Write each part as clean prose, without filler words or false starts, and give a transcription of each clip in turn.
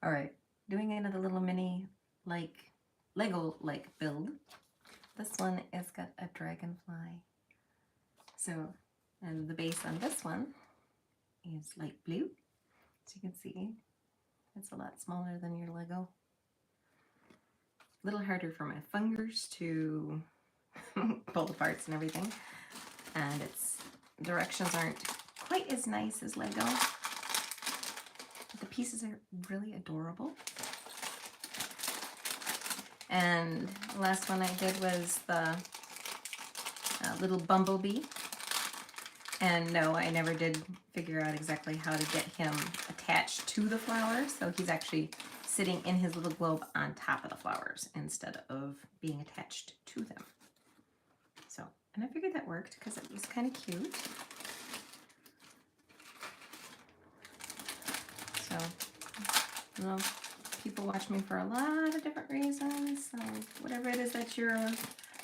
All right, doing another little mini like Lego like build. This one has got a dragonfly. So, and the base on this one is light blue. As you can see, it's a lot smaller than your Lego. A little harder for my fingers to pull the parts and everything. And its directions aren't quite as nice as Lego. But the pieces are really adorable. And the last one I did was the little bumblebee. And no, I never did figure out exactly how to get him attached to the flowers. So he's actually sitting in his little globe on top of the flowers instead of being attached to them. So, and I figured that worked because it was kind of cute. So, you know, people watch me for a lot of different reasons. So whatever it is that you're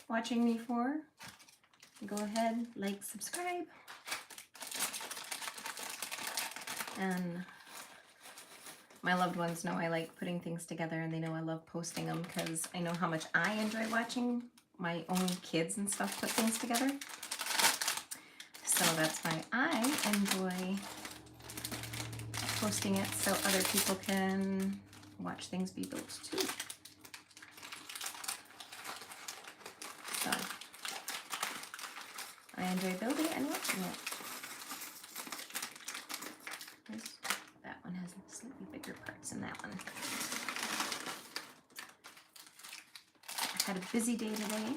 watching me for, go ahead, like, subscribe. And my loved ones know I like putting things together, and they know I love posting them because I know how much I enjoy watching my own kids and stuff put things together. So that's why I enjoy posting it so other people can watch things be built too. So I enjoy building and watching it. That one has slightly bigger parts than that one. I had a busy day today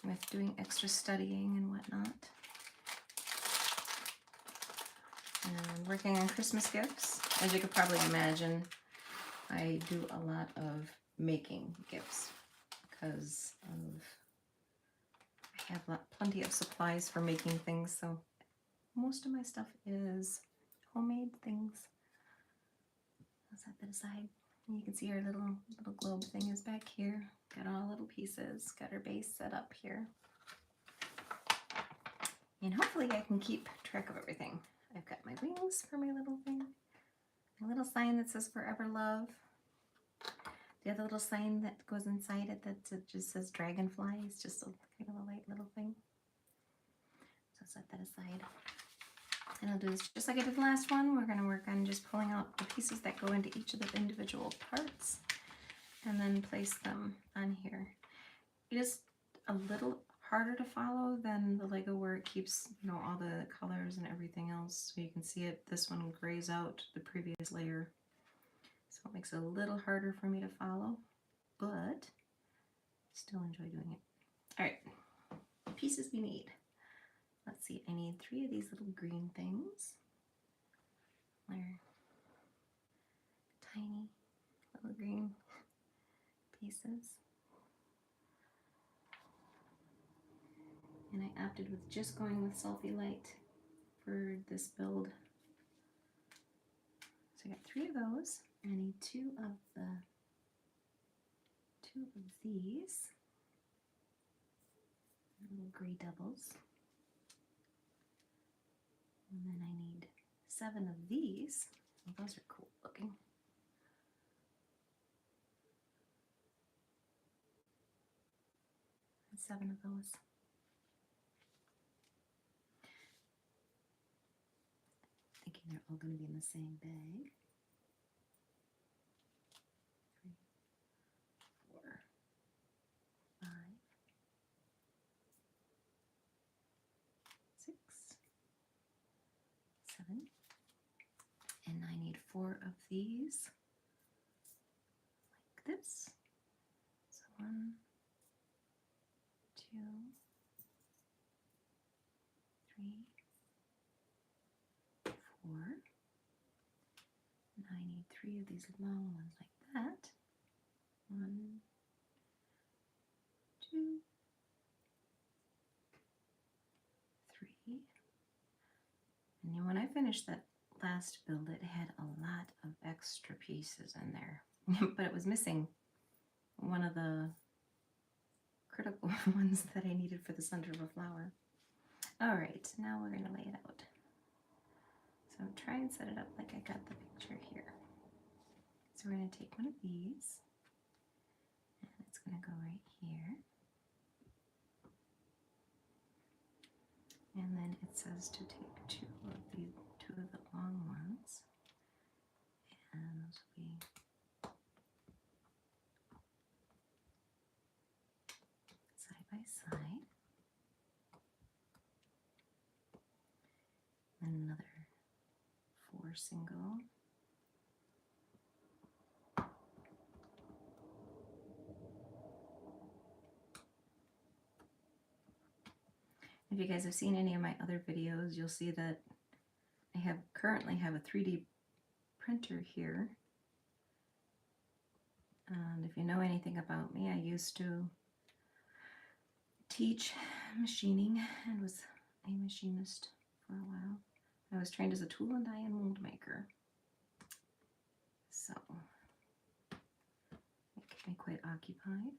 with doing extra studying and whatnot. And working on Christmas gifts. As you could probably imagine, I do a lot of making gifts because I have plenty of supplies for making things, so most of my stuff is homemade things. I'll set that aside. And you can see our little globe thing is back here. Got all little pieces. Got our base set up here. And hopefully I can keep track of everything. I've got my wings for my little thing. A little sign that says Forever Love. The other little sign that goes inside it that just says Dragonfly. It's just a kind of a light little thing. So set that aside. And I'll do this just like I did the last one. We're going to work on just pulling out the pieces that go into each of the individual parts and then place them on here. It is a little harder to follow than the Lego where it keeps, you know, all the colors and everything else. So you can see it, this one grays out the previous layer. So it makes it a little harder for me to follow, but still enjoy doing it. All right, pieces we need. Let's see, I need 3 of these little green things. They're tiny little green pieces. And I opted with just going with Sulphy Light for this build. So I got 3 of those. I need 2 of these little gray doubles. And then I need 7 of these. Oh, those are cool looking. And 7 of those. Thinking they're all going to be in the same bag. 3, 4, 5, 6, 7. And I need 4 of these, like this. So 1, 2, 3, 4. And I need 3 of these long ones like that. 1, 2, 3. And then when I finished that last build, it had a lot of extra pieces in there, but it was missing one of the critical ones that I needed for the center of a flower. All right, now we're going to lay it out. So try and set it up like I got the picture here. So we're going to take one of these, and it's going to go right here. And then it says to take two of the long ones, and we side by side. And another 4 single. If you guys have seen any of my other videos, you'll see that I currently have a 3D printer here. And if you know anything about me, I used to teach machining and was a machinist for a while. I was trained as a tool and die and mold maker. So it kept me quite occupied.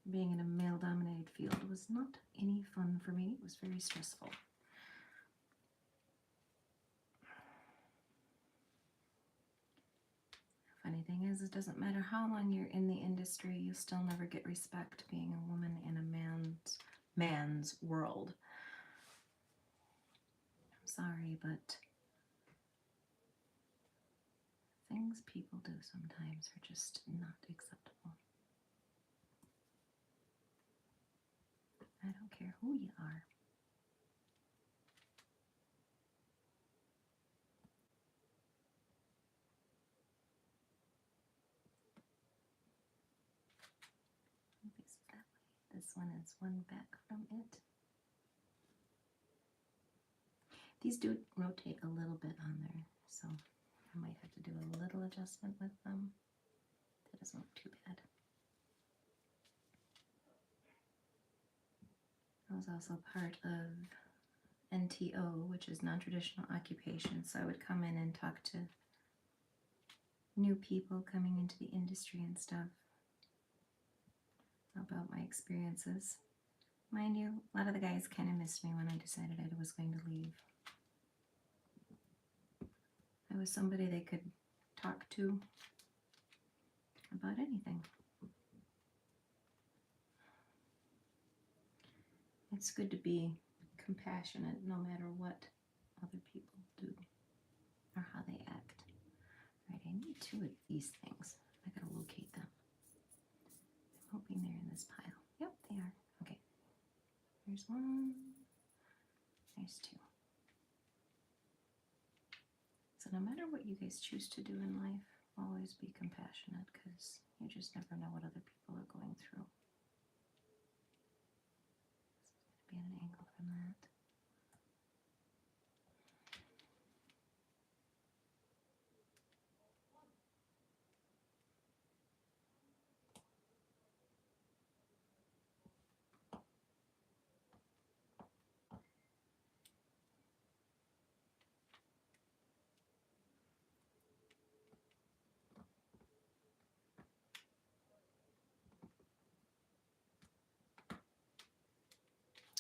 Being in a male-dominated field was not any fun for me. It was very stressful. Funny thing is, it doesn't matter how long you're in the industry, you still never get respect being a woman in a man's world. I'm sorry, but things people do sometimes are just not acceptable. I don't care who you are. This one is one back from it. These do rotate a little bit on there, so I might have to do a little adjustment with them. That doesn't look too bad. I was also part of NTO, which is non-traditional occupation, so I would come in and talk to new people coming into the industry and stuff about my experiences. Mind you, a lot of the guys kind of missed me when I decided I was going to leave. I was somebody they could talk to about anything. It's good to be compassionate no matter what other people do or how they act. All right, I need 2 of these things. I gotta locate them. I'm hoping they're in this pile. Yep, they are. Okay. There's 1. There's 2. So no matter what you guys choose to do in life, always be compassionate, because you just never know what other people are going through. Be at an angle from that.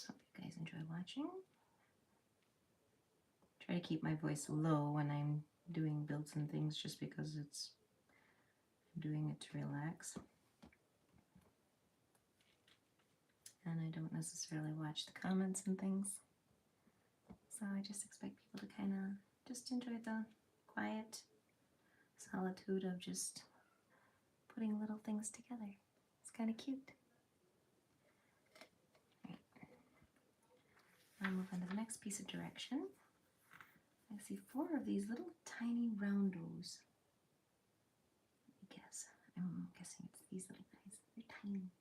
Hope you guys enjoy watching. Try to keep my voice low when I'm doing builds and things, just because I'm doing it to relax. And I don't necessarily watch the comments and things. So I just expect people to kind of just enjoy the quiet solitude of just putting little things together. It's kind of cute. Right. I'll move on to the next piece of direction. I see 4 of these little tiny roundos. Let me guess. I'm guessing it's these little guys. They're tiny.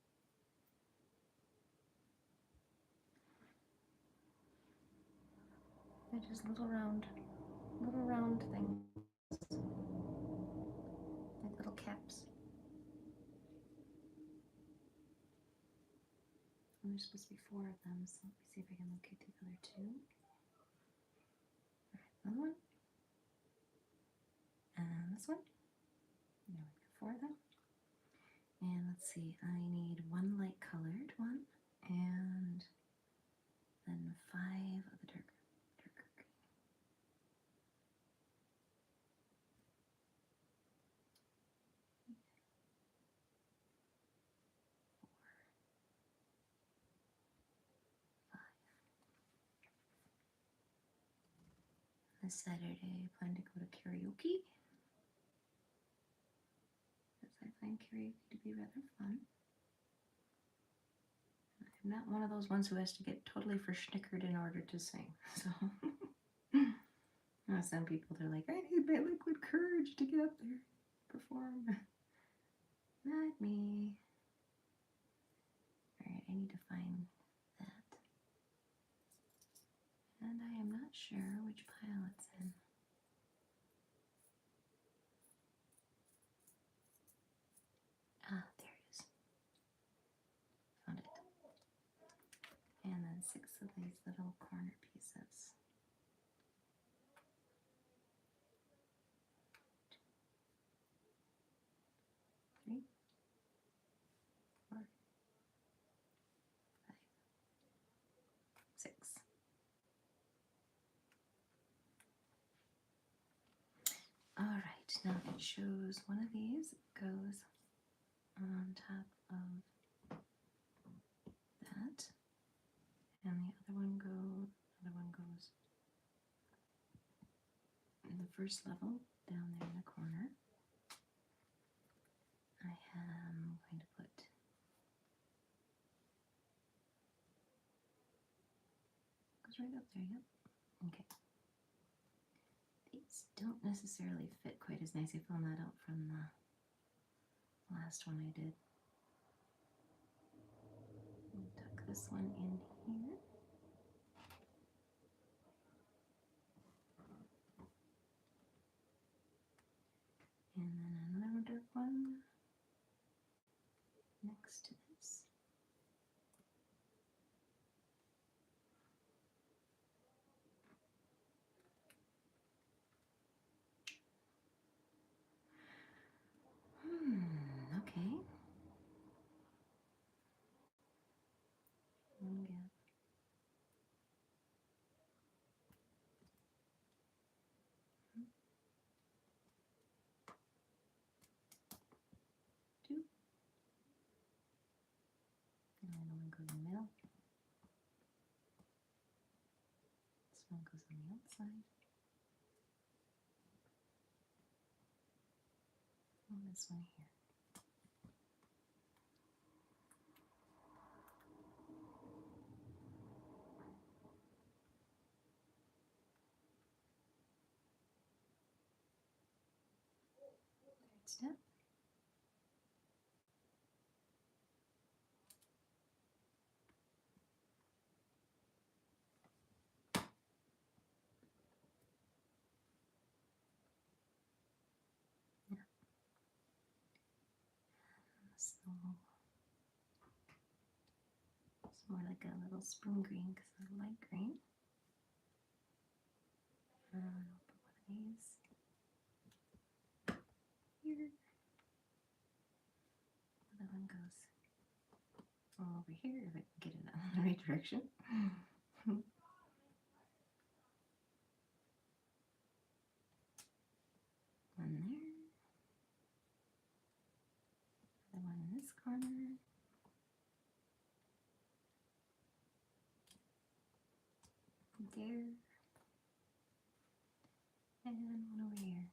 They're just little round things. Like little caps. And there's supposed to be 4 of them, so let me see if I can locate the other 2. Alright, another one. And this one. There we go, 4 of them. And let's see, I need 1 light colored one, and then 5 of the darker green. this Saturday, I plan to go to karaoke. Because I find karaoke to be rather fun. I'm not one of those ones who has to get totally verschnickered in order to sing. So some people, they're like, I need my liquid courage to get up there, perform. Not me. Alright, I need to find that. And I am not sure which pile it's in. Ah, there it is. Found it. And then 6 of these little corner pieces. 3, 4, 5, 6. All right, now it shows one of these goes on top of that, and the other one goes in the first level down there in the corner. I am going to put goes right up there. Yep. Okay. These don't necessarily fit quite as nice. I found that out from the last one I did. Tuck this one in here. And then another one next to this. Okay. One gap. 2. And then one goes in the middle. This one goes on the outside. And this one here. Third step. Yeah. It's more like a little spoon green because I like green. I'll put one of these here. The other one goes over here if I can get it in the right direction. One there. Another one in this corner. There. And one over here.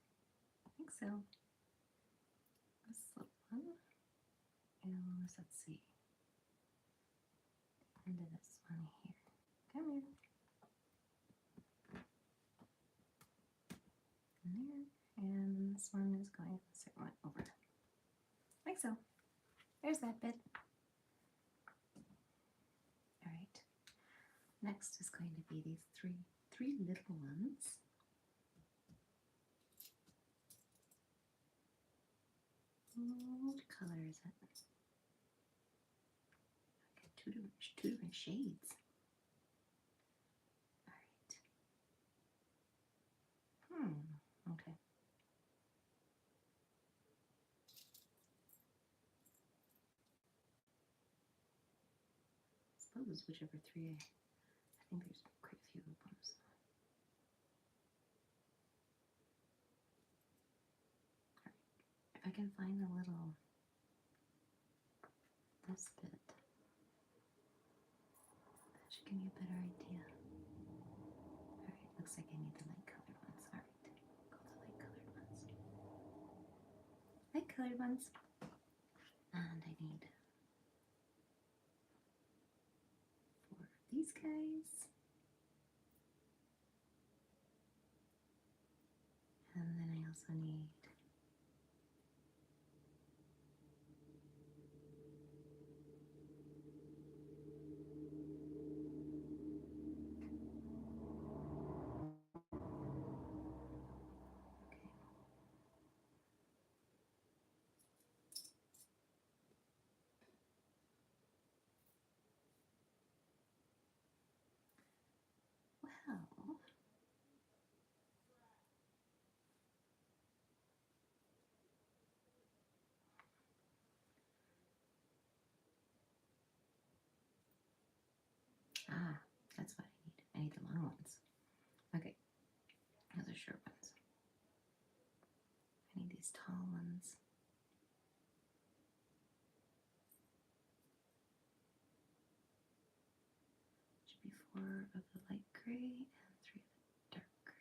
I think so. This little one is, let's see, into this one here. Come here. And there. And this one is going the second one over. Like so. There's that bit. All right. Next is going to be these three little ones. What color is it? I got two different shades. All right. Okay. I suppose whichever 3 I think there's quite a few of them. So. All right. If I can find the little this bit, that should give me a better idea. All right, looks like I need the light colored one. colored ones. And I need 4 of these guys. And then I also need well, that's what I need. I need the long ones. Okay, those are short ones. I need these tall ones. Should be 4 of the light gray and 3 of the dark gray.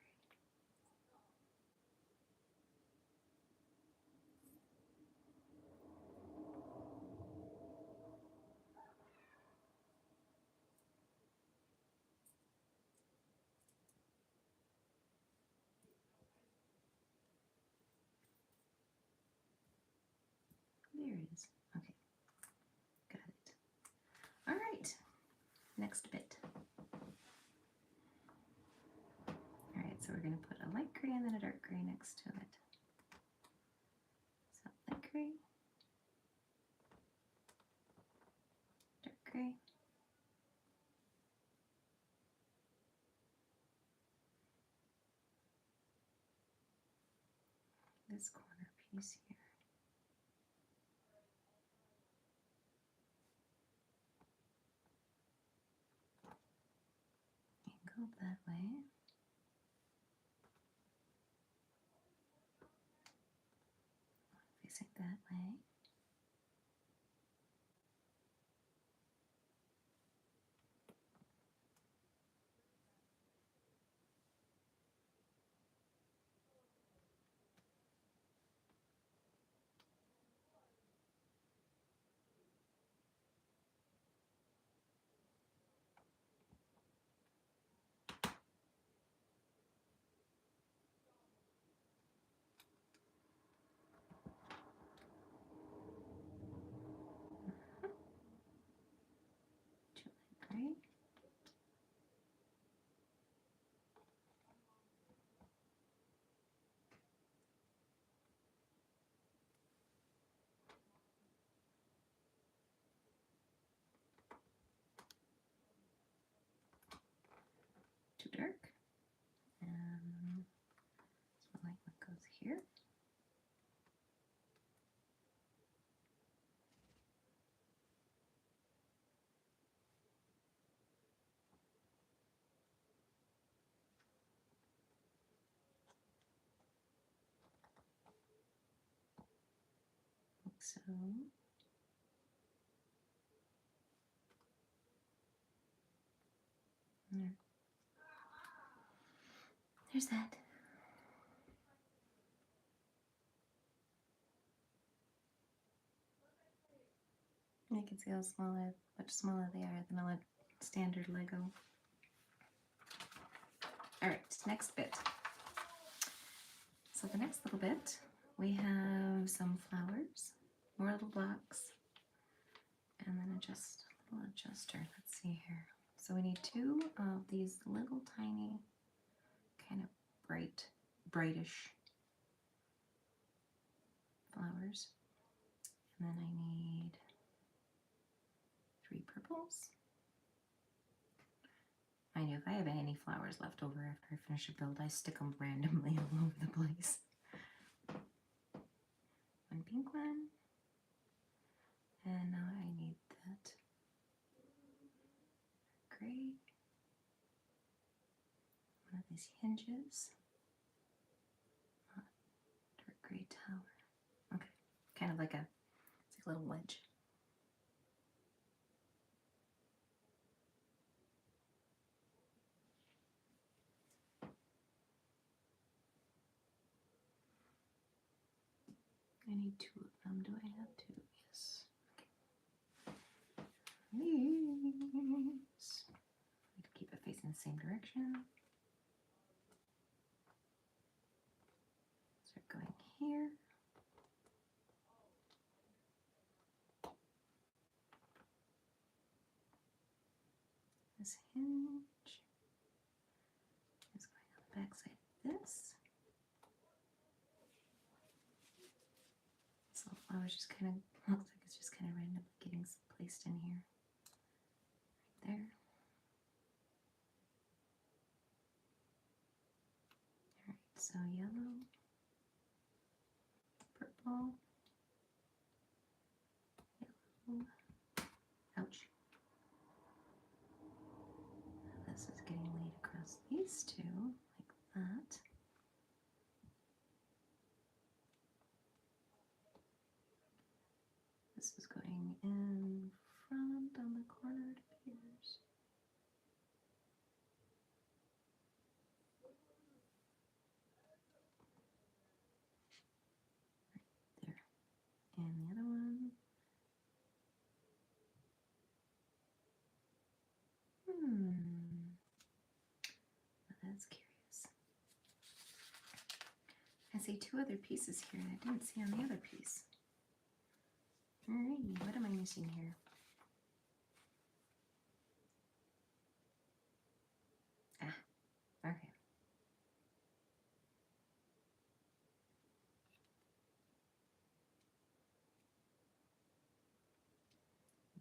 There it is. Okay, got it. All right, next bit. All right, so we're going to put a light gray and then a dark gray next to it. So light gray, dark gray. This corner piece here. Angled that way. Facing that way. Two light gray. Too dark. And so light one goes here. Like so. There. There's that. You can see how smaller, much smaller they are than a standard Lego. All right, next bit. So the next little bit, we have some flowers, more little blocks, and then a little adjuster. Let's see here. So we need 2 of these little tiny, kind of brightish flowers. And then I need 3 purples. I know if I have any flowers left over after I finish a build, I stick them randomly all over the place. 1 pink one. And now I need that gray. One of these hinges. Dark gray tower. Okay, kind of like it's like a little wedge. I need 2 of them. Do I have 2? Yes. Okay. These. Keep it facing the same direction. Start going here. This hinge is going on the back side of this. So I was just kind of, looks like it's just kind of randomly getting placed in here. Right there. Alright, so yellow, purple, yellow, ouch. This is getting laid across these two, like that. This is going in front on the corner, it appears. Right there. And the other one. That's curious. I see 2 other pieces here that I didn't see on the other piece. Alrighty, what am I missing here? Ah, okay.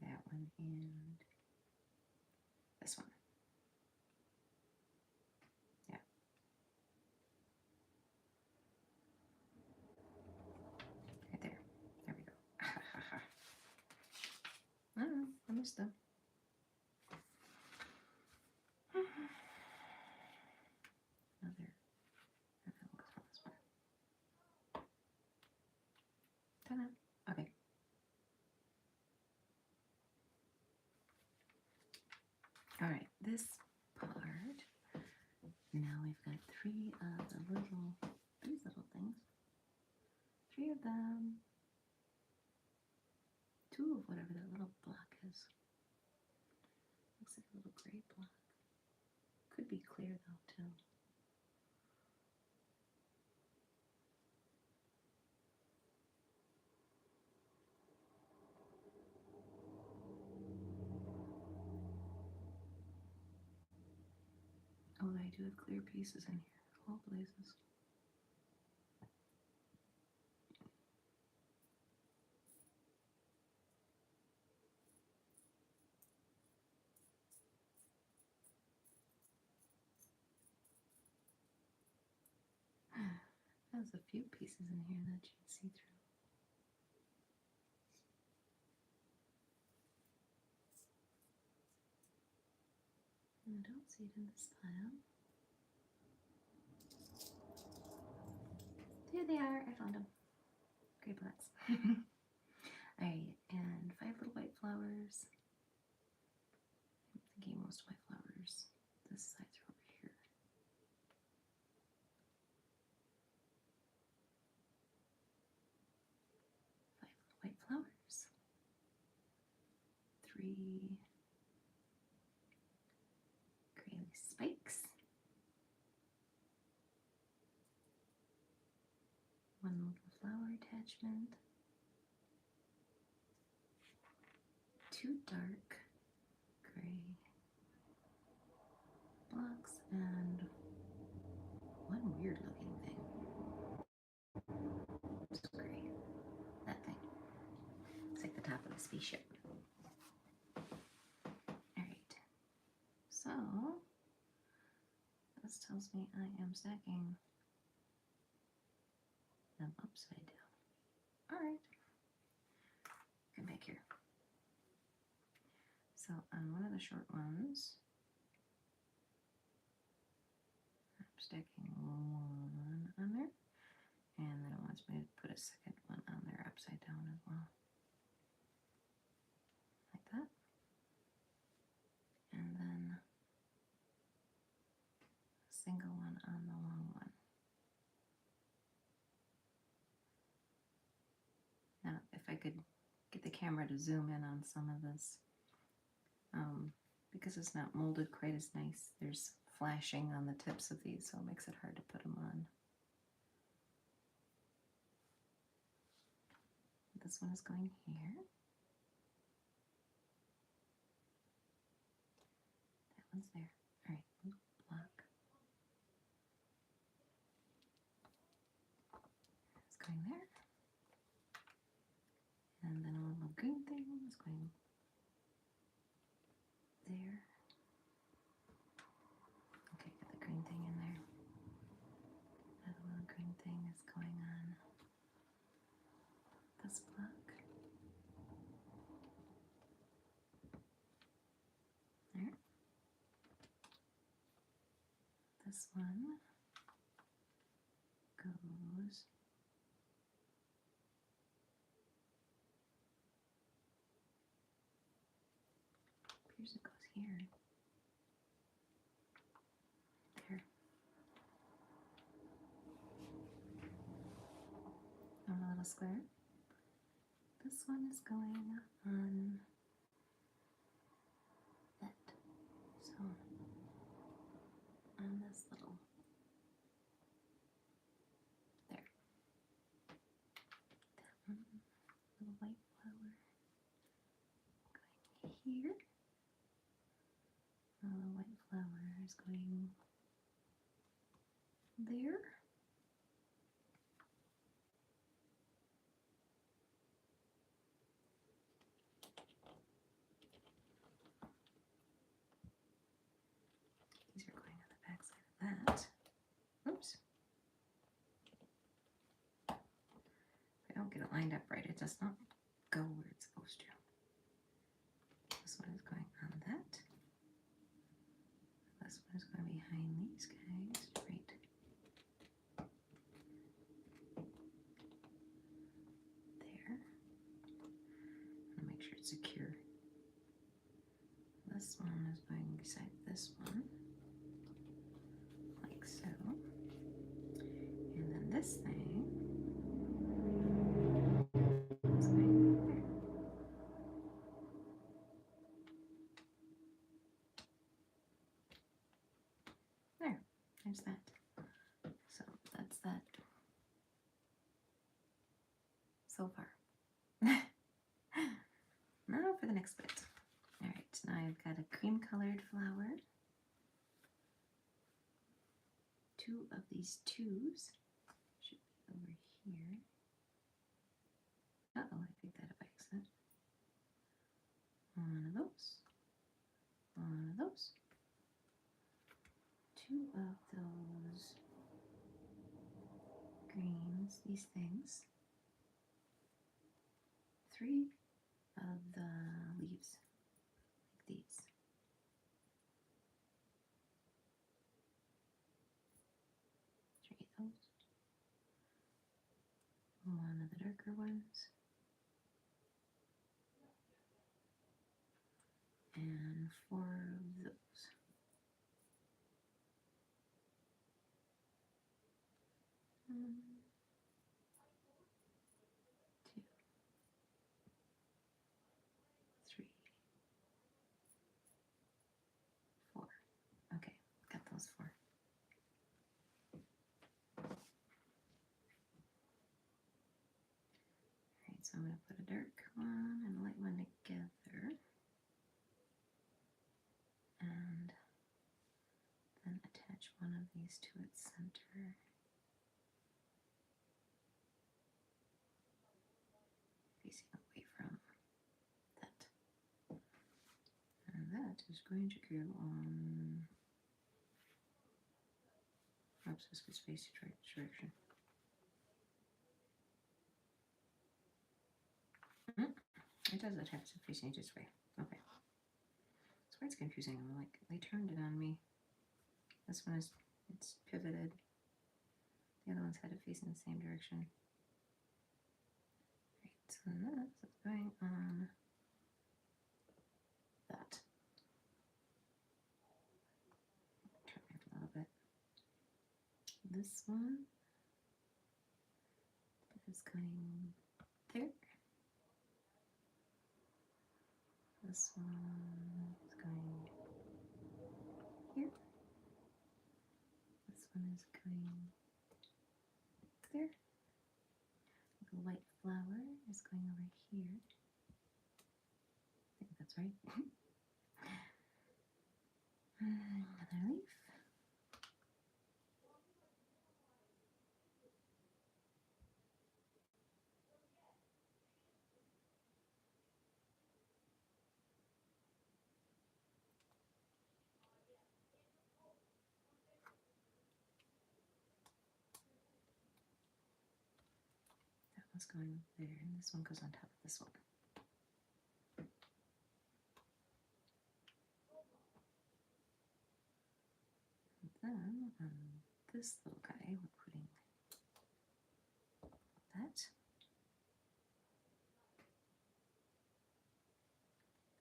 That one and this one. Yeah. Right there. There we go. Oh, I missed them. Another. This one. Ta-da. Okay. All right, this part. Now we've got 3 of the these little things. 3 of them. 2 of whatever that little block is. Looks like a little gray block. Could be clear though too. Oh, I do have clear pieces in here. All blazes. There's a few pieces in here that you can see through. I don't see it in this pile. There they are. I found them. Gray blocks. Alright, and 5 little white flowers. I'm thinking most white flowers. This side's over here. 5 little white flowers. 3 gray spikes. 1 little flower attachment. 2 dark gray blocks and 1 weird looking thing. It's gray. That thing. It's like the top of a spaceship. Alright. So this tells me I am stacking them upside down. Alright. Come back here. So on one of the short ones, I'm stacking 1 on there, and then it wants me to put a second one on there upside down as well. Like that. And then a single one on the long one. could get the camera to zoom in on some of this. Because it's not molded quite as nice, there's flashing on the tips of these, so it makes it hard to put them on. This one is going here. That one's there. All right, block. It's going there. And then a little green thing is going there. Okay, got the green thing in there. Another little green thing is going on this block. There. This one goes appears it goes here. There. On a little square. This one is going on that. So on this little there. That one, little white flower going here. The white flower is going there. These are going on the back side of that. Oops. If I don't get it lined up right, it does not go where it's supposed to. This one is going on that. This one is going behind these guys, right there. And make sure it's secure. This one is going beside this one, like so. And then this thing is going there. There, there's that. So that's that so far. Now for the next bit. All right, now I've got a cream colored flower. Two of these twos should be over here. Uh-oh, I picked that up by accident. One of those. One of those. Two of those greens, these things. Three of the leaves, like these. Three of those. One of the darker ones. And four of those. Two, three, four. Okay, got those four. Alright, so I'm going to put a dark one and a light one together. And then attach one of these to its center. Facing away from that. And that is going to go on. Oops, this was facing the right direction. It does attach to facing this way. Okay. That's why it's confusing. I'm like, they turned it on me. This one is, it's pivoted. The other one's had it facing the same direction. Right, so this is going on that. Turn it a little bit. This one is going there. this one is going here. This one is going there. The white flower is going over here. I think that's right. Another leaf. That one's going there, and this one goes on top of this one. And then on this little guy, we're putting that.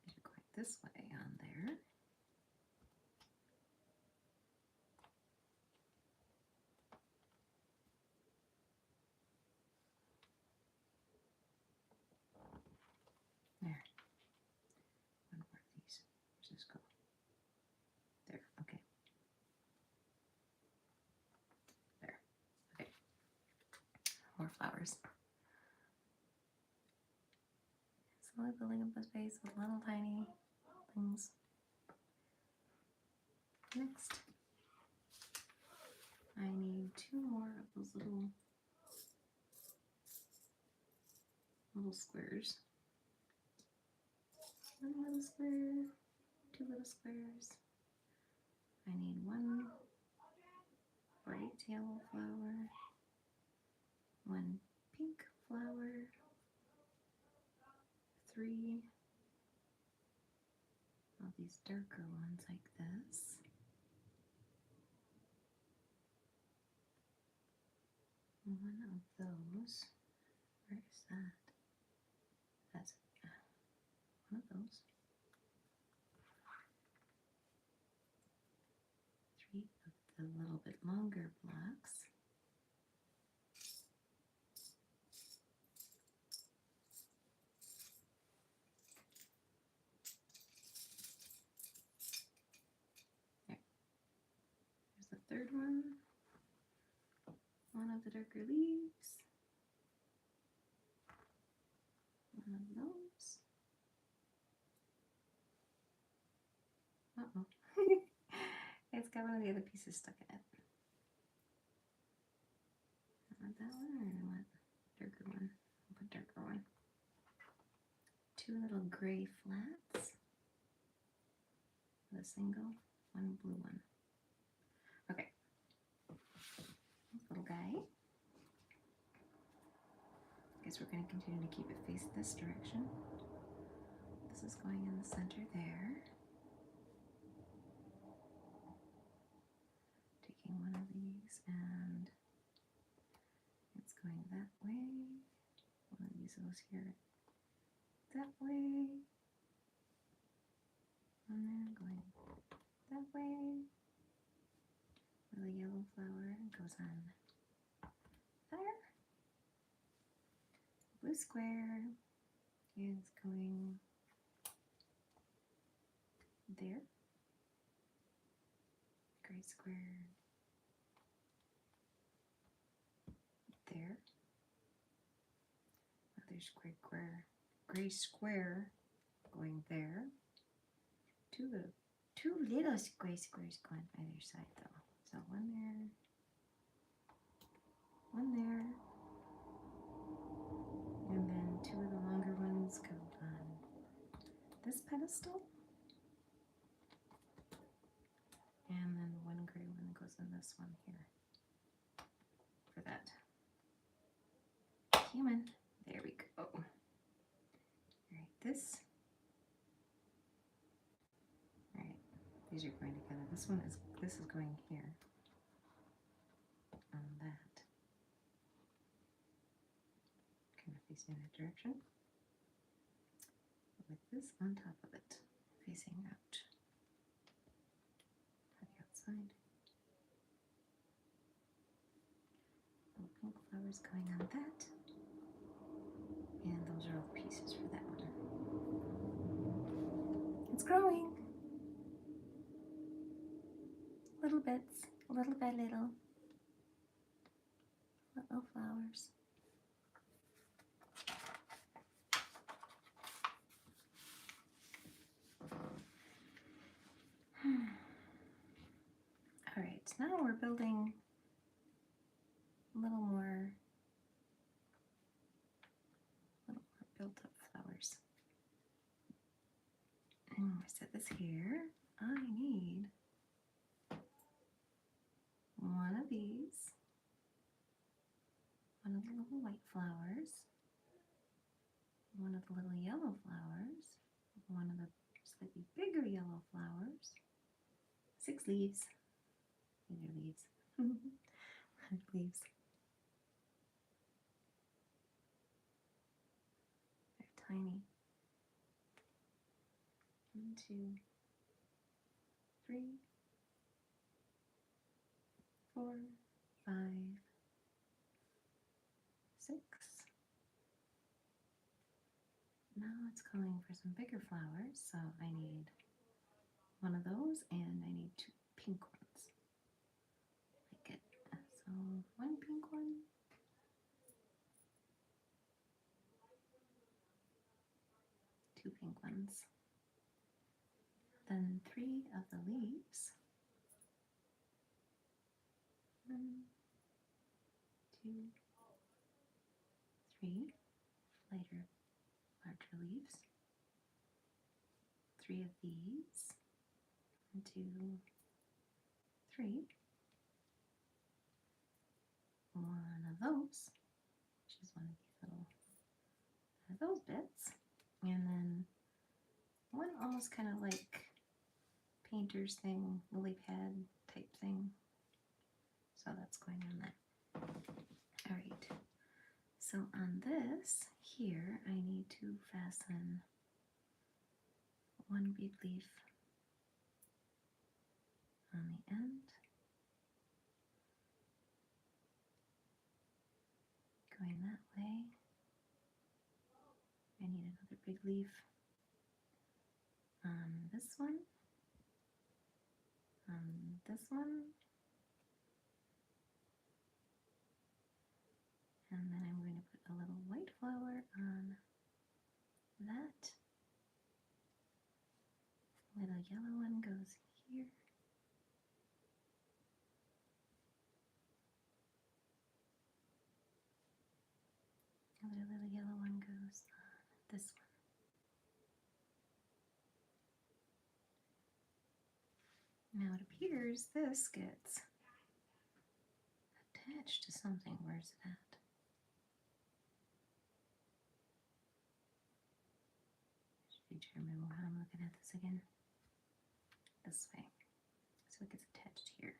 These are going this way on there. There. One more of these. Where's this go? There. Okay. There. Okay. More flowers. Slowly building up the space with little tiny things. Next, I need 2 more of those little squares. 1 little square, 2 little squares. I need 1 bright yellow flower, 1 pink flower, 3 of these darker ones like this. One of those. Where is that? That's one of those. 3 of the little bit longer blocks. There. There's the third one. 1 of the darker leaves. 1 of those. Uh-oh. It's got one of the other pieces stuck in it. I want that one, or I want darker one. I'll put darker one. 2 little gray flats. With a single, 1 blue one. Okay. This little guy. Guess we're going to continue to keep it face this direction. This is going in the center there. Taking 1 of these and it's going that way. 1 of these goes here that way. And then going that way. The yellow flower goes on there. Blue square is going there. Gray square there. Oh, there's gray square going there. 2 little gray squares going either side though. So 1 there, 1 there. And then 2 of the longer ones go on this pedestal. And then 1 gray one goes in this one here. For that human. There we go. Alright, this. Alright, these are going together. This is going here. On that. Kind of facing that direction. With this on top of it, facing out. On the outside. Little pink flowers going on that. And those are all the pieces for that one. It's growing. Little bits, little by little. Little flowers. All right, now we're building a little more built up flowers. And I set this here. I need one of these, one of the little white flowers, one of the little yellow flowers, one of the slightly bigger yellow flowers, 6 leaves. These are leaves. Leaves. They're tiny. 1, 2, 3, 4, 5, 6. Now it's calling for some bigger flowers, so I need one of those and I need 2 pink ones. Like it. So 1 pink one. 2 pink ones. Then 3 of the leaves. 1, 2, 3 lighter, larger leaves. 3 of these. 1, 2, 3. 1 of those, which is one of these little those bits, and then one almost kind of like painter's thing, lily pad type thing. So that's going on that. All right. So on this here, I need to fasten 1 big leaf on the end. Going that way. I need another big leaf on this one, on this one, and then I'm going to put a little white flower on that. Little yellow one goes here. Another little yellow one goes on this one. Now it appears this gets attached to something. Where's it at? Should be trying to remember how I'm looking at this again. This way. So it gets attached here.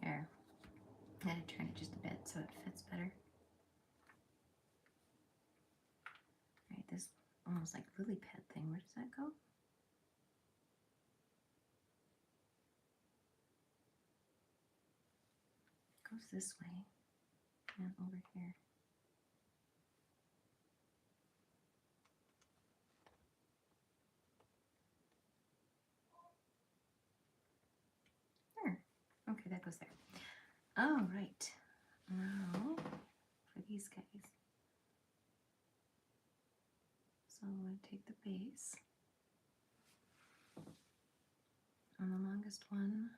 There. I had to turn it just a bit so it fits better. Alright, this almost like lily pad thing, where does that go? It goes this way and over here. There. Okay, that goes there. All right. Now for these guys. So I take the base on the longest one,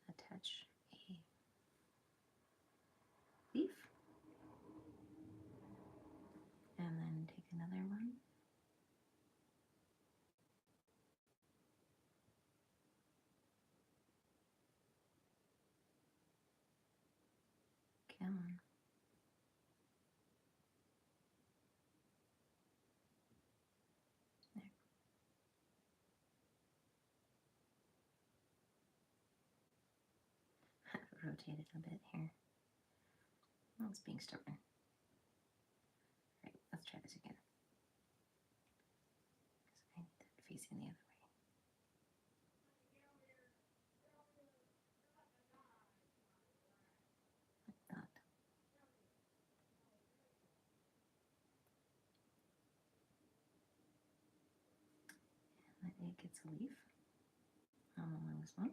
attach a leaf, and then take another one, come on. There. Rotate it a bit here. Oh, it's being stubborn. Let's try this again. I need that facing the other way. Like that. And that egg gets a leaf on the longest one.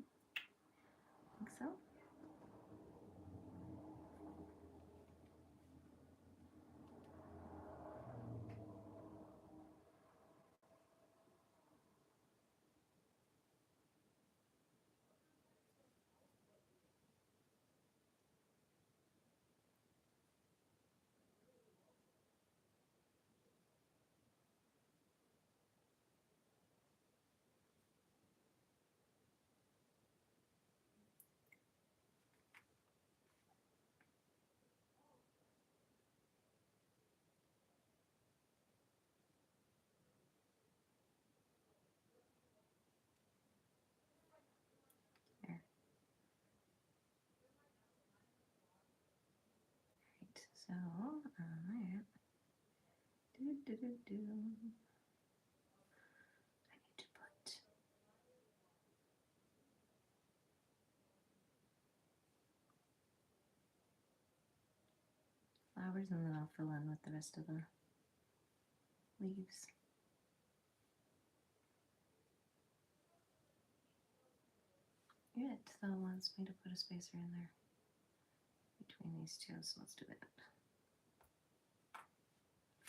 Like so. There. Right, so on that. I need to put flowers and then I'll fill in with the rest of the leaves. It though wants me to put a spacer in there between these two, so let's do that.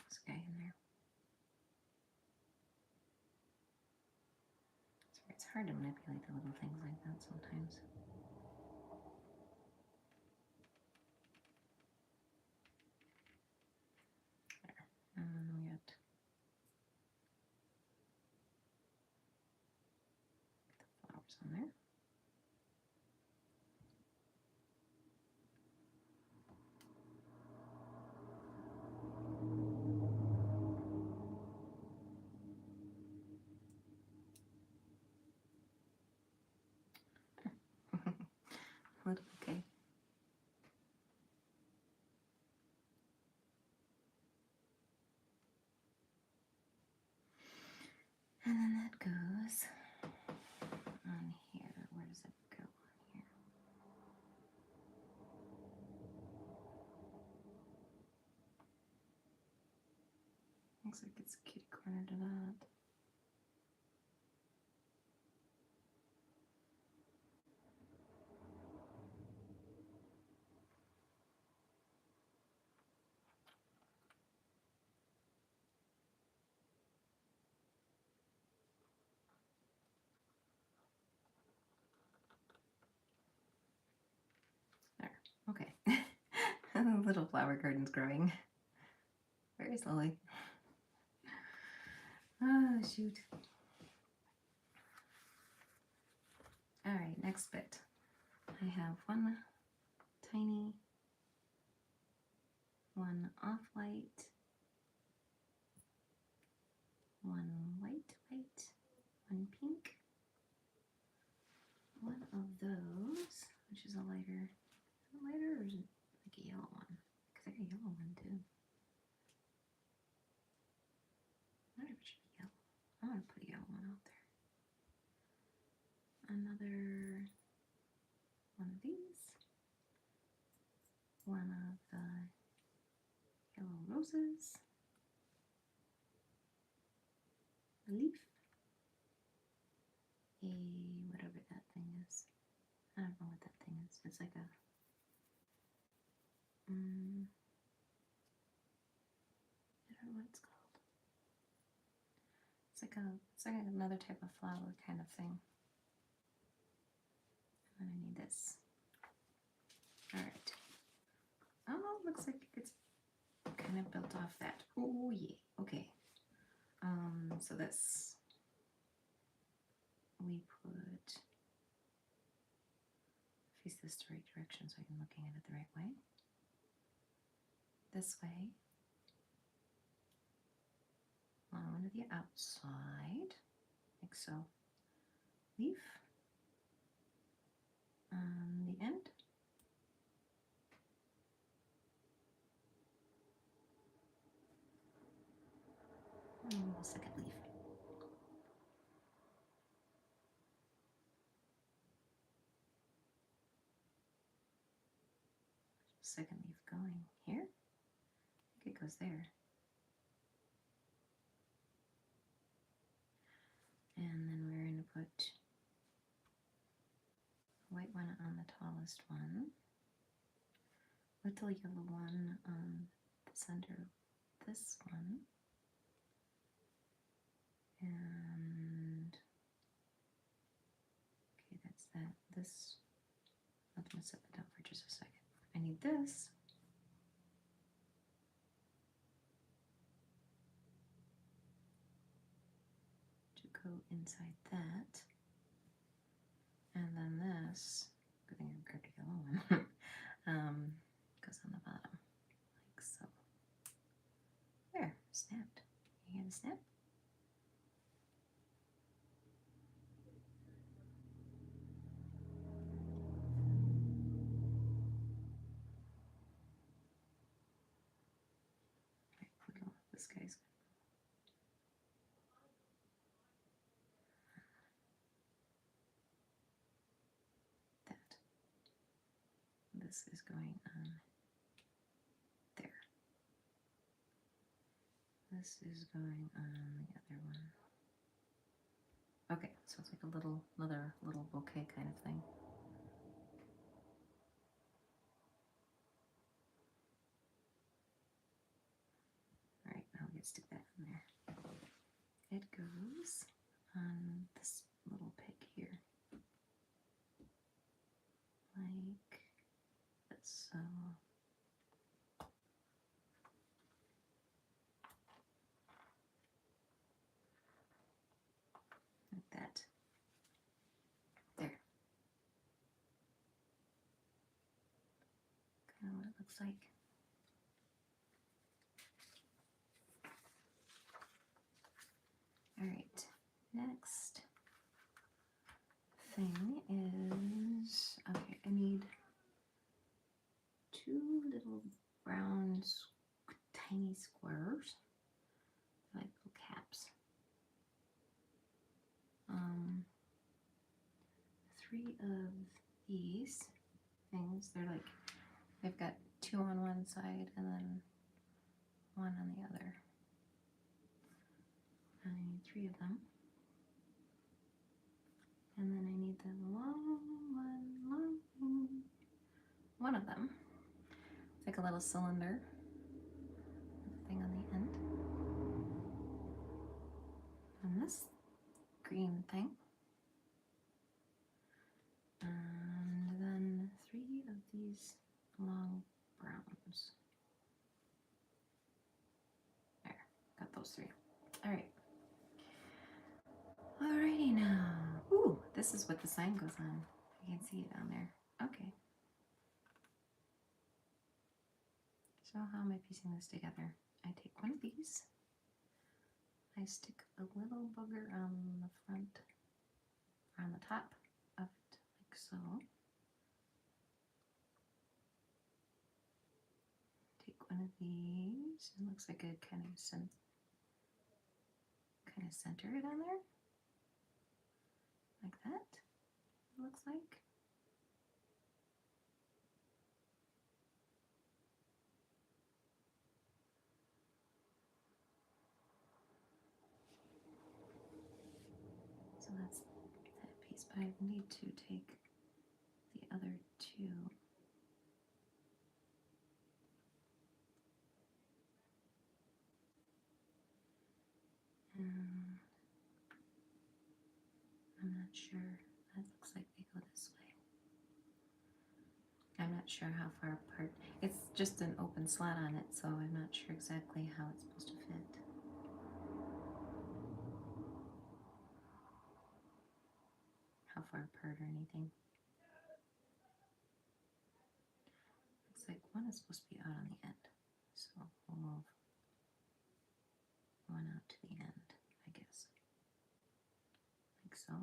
This guy in there. It's hard to manipulate the little things like that sometimes. There. And then we got the flowers on there. Okay. And then that goes on here. Where does it go on here? Looks like it's kitty corner to that. There. Okay. The little flower garden's growing very slowly. Oh, shoot. All right, next bit. I have one tiny, one off-white, one white, one pink, one of those, which is a lighter, or is it like a yellow one? Because I got a yellow one too. I wonder if it should be yellow. I'm gonna put a yellow one out there. Another one of these. One of the yellow roses. A leaf. A whatever that thing is. I don't know what that thing is. It's like a I don't know what it's called. It's like another type of flower kind of thing. And then I need this. All right. Oh, looks like it's kind of built off that. Oh yeah. Okay. So this we put face this the right direction so I'm looking at it the right way. This way. On to the outside, like so. Leaf. The end. the second leaf. Second leaf going here. I think it goes there. And then we're going to put white one on the tallest one, little yellow one on the center of this one, and okay, that's that. This, I'm going to set that down for just a second. I need this. To go inside that. And then this, good thing I grabbed a yellow one, goes on the bottom, like so. There, snapped. You hear the snap? Right, we go. This guy's that. This is going on there. This is going on the other one. Okay, so it's like a little bouquet kind of thing. All right, now let's stick that in there. It goes on this little peg here, like so. Like that. There. Kind of what it looks like. All right, next thing is, okay, I need two little brown tiny squares, like little caps. 3 of these things, they're like, they've got 2 on one side and then 1 on the other. I need 3 of them. And then I need the long one of them. It's like a little cylinder with a thing on the end. And this green thing. And then 3 of these long browns. There, got those 3. All right. Alrighty now. Ooh, this is what the sign goes on. You can see it down there. Okay. So how am I piecing this together? I take one of these. I stick a little booger on the front, on the top of it, like so. Take one of these. It looks like I kind of center it on there. Like that, it looks like. So that's that piece, but I need to take the other 2. And I'm not sure. That looks like they go this way. I'm not sure how far apart. It's just an open slot on it, so I'm not sure exactly how it's supposed to fit. How far apart or anything. Looks like one is supposed to be out on the end. So we'll move one out to the end, I guess. Like so.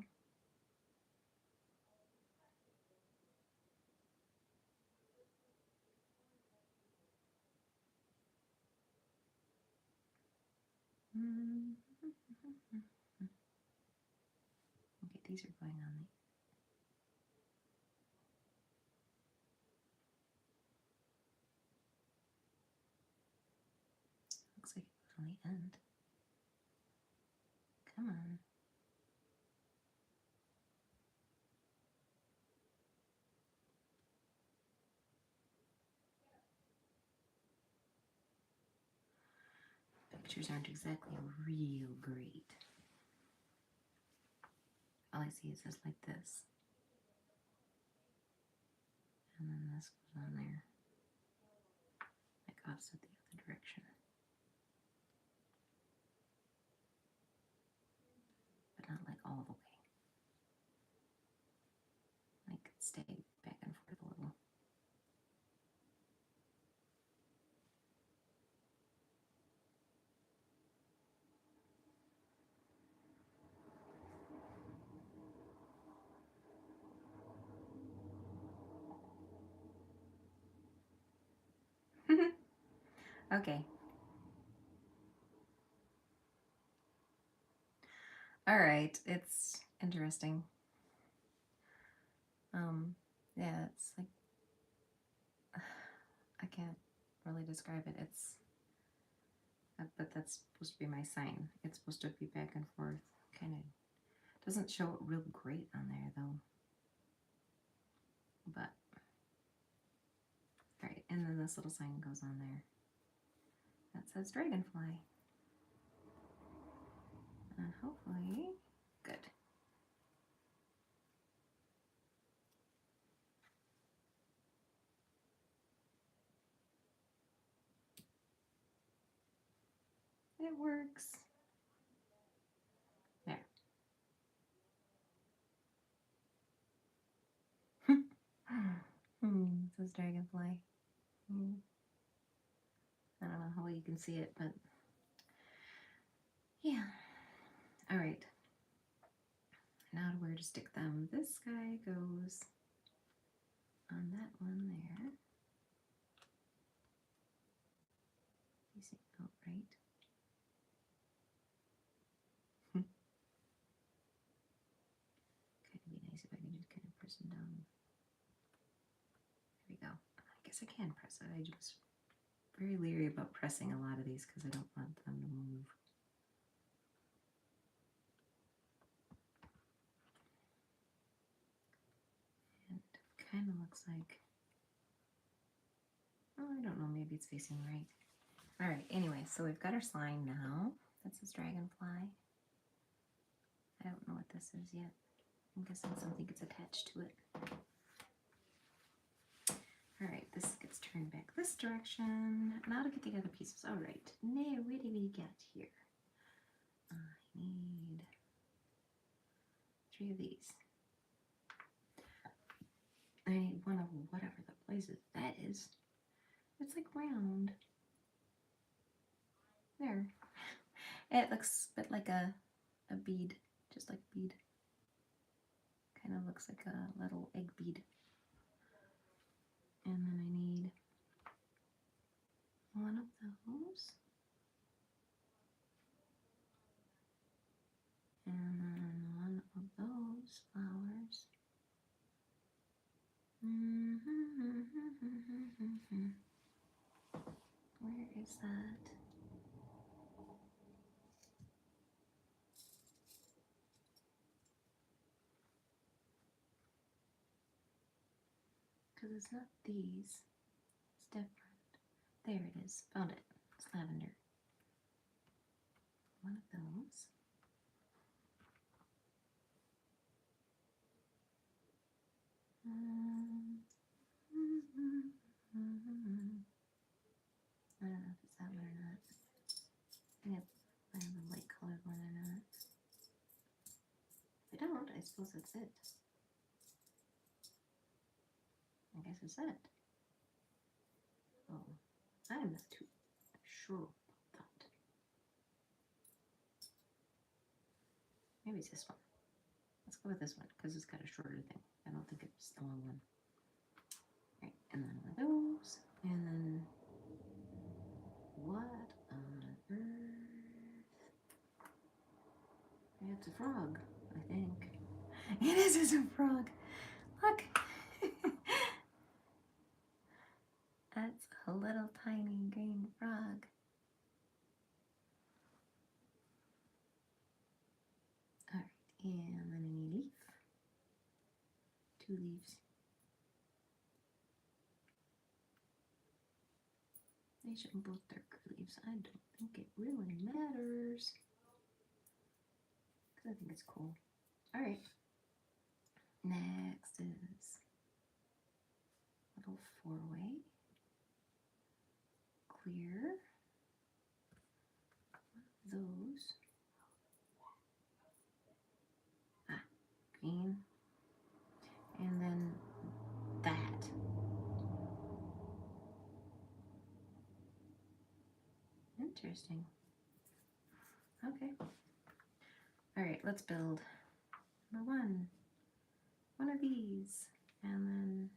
Okay, these are going on the. Looks like it goes on the end. Come on. Pictures aren't exactly real great. All I see is just like this. And then this goes on there. Like opposite the other direction. But not like all the way. Like stay back and forth a little. Okay. All right. It's interesting. Yeah, it's like I can't really describe it. It's but that's supposed to be my sign. It's supposed to be back and forth. Kind of doesn't show it real great on there though. But all right, and then this little sign goes on there that says dragonfly. And hopefully, good. It works. There. It says dragonfly. I don't know how well you can see it, but yeah. All right. Now to where to stick them. This guy goes on that one there. Facing out right. Kind of be nice if I can just kind of press them down. There we go. I guess I can press it. I just very leery about pressing a lot of these because I don't want them to move. And it kind of looks like, oh, I don't know, maybe it's facing right. All right, anyway, so we've got our slime now. That says dragonfly. I don't know what this is yet. I'm guessing something gets attached to it. All right, this gets turned back this direction. Now to get the other pieces. All right, now what do we get here? I need 3 of these. I need one of whatever the places that is. It's like round. There. It looks a bit like a bead, just like a bead. Kind of looks like a little egg bead. And then I need one of those. And then one of those flowers. Where is that? Because it's not these. It's different. There it is. Found it. It's lavender. One of those. I don't know if it's that one or not. I have the light colored one or not. If I don't, I suppose that's it. I guess it's it. Oh, I'm not too sure about that. Maybe it's this one. Let's go with this one because it's got a shorter thing. I don't think it's the long one. Right, and then one of those, and then what on earth? frog, I think. It is a frog. Look. That's a little tiny green frog. Alright, and then I need a leaf. 2 leaves. They should both darker leaves. I don't think it really matters. Because I think it's cool. Alright. Next is little 4-way. Clear. Those. Green. And then that. Interesting. Okay. Alright, let's build number 1. One of these. And then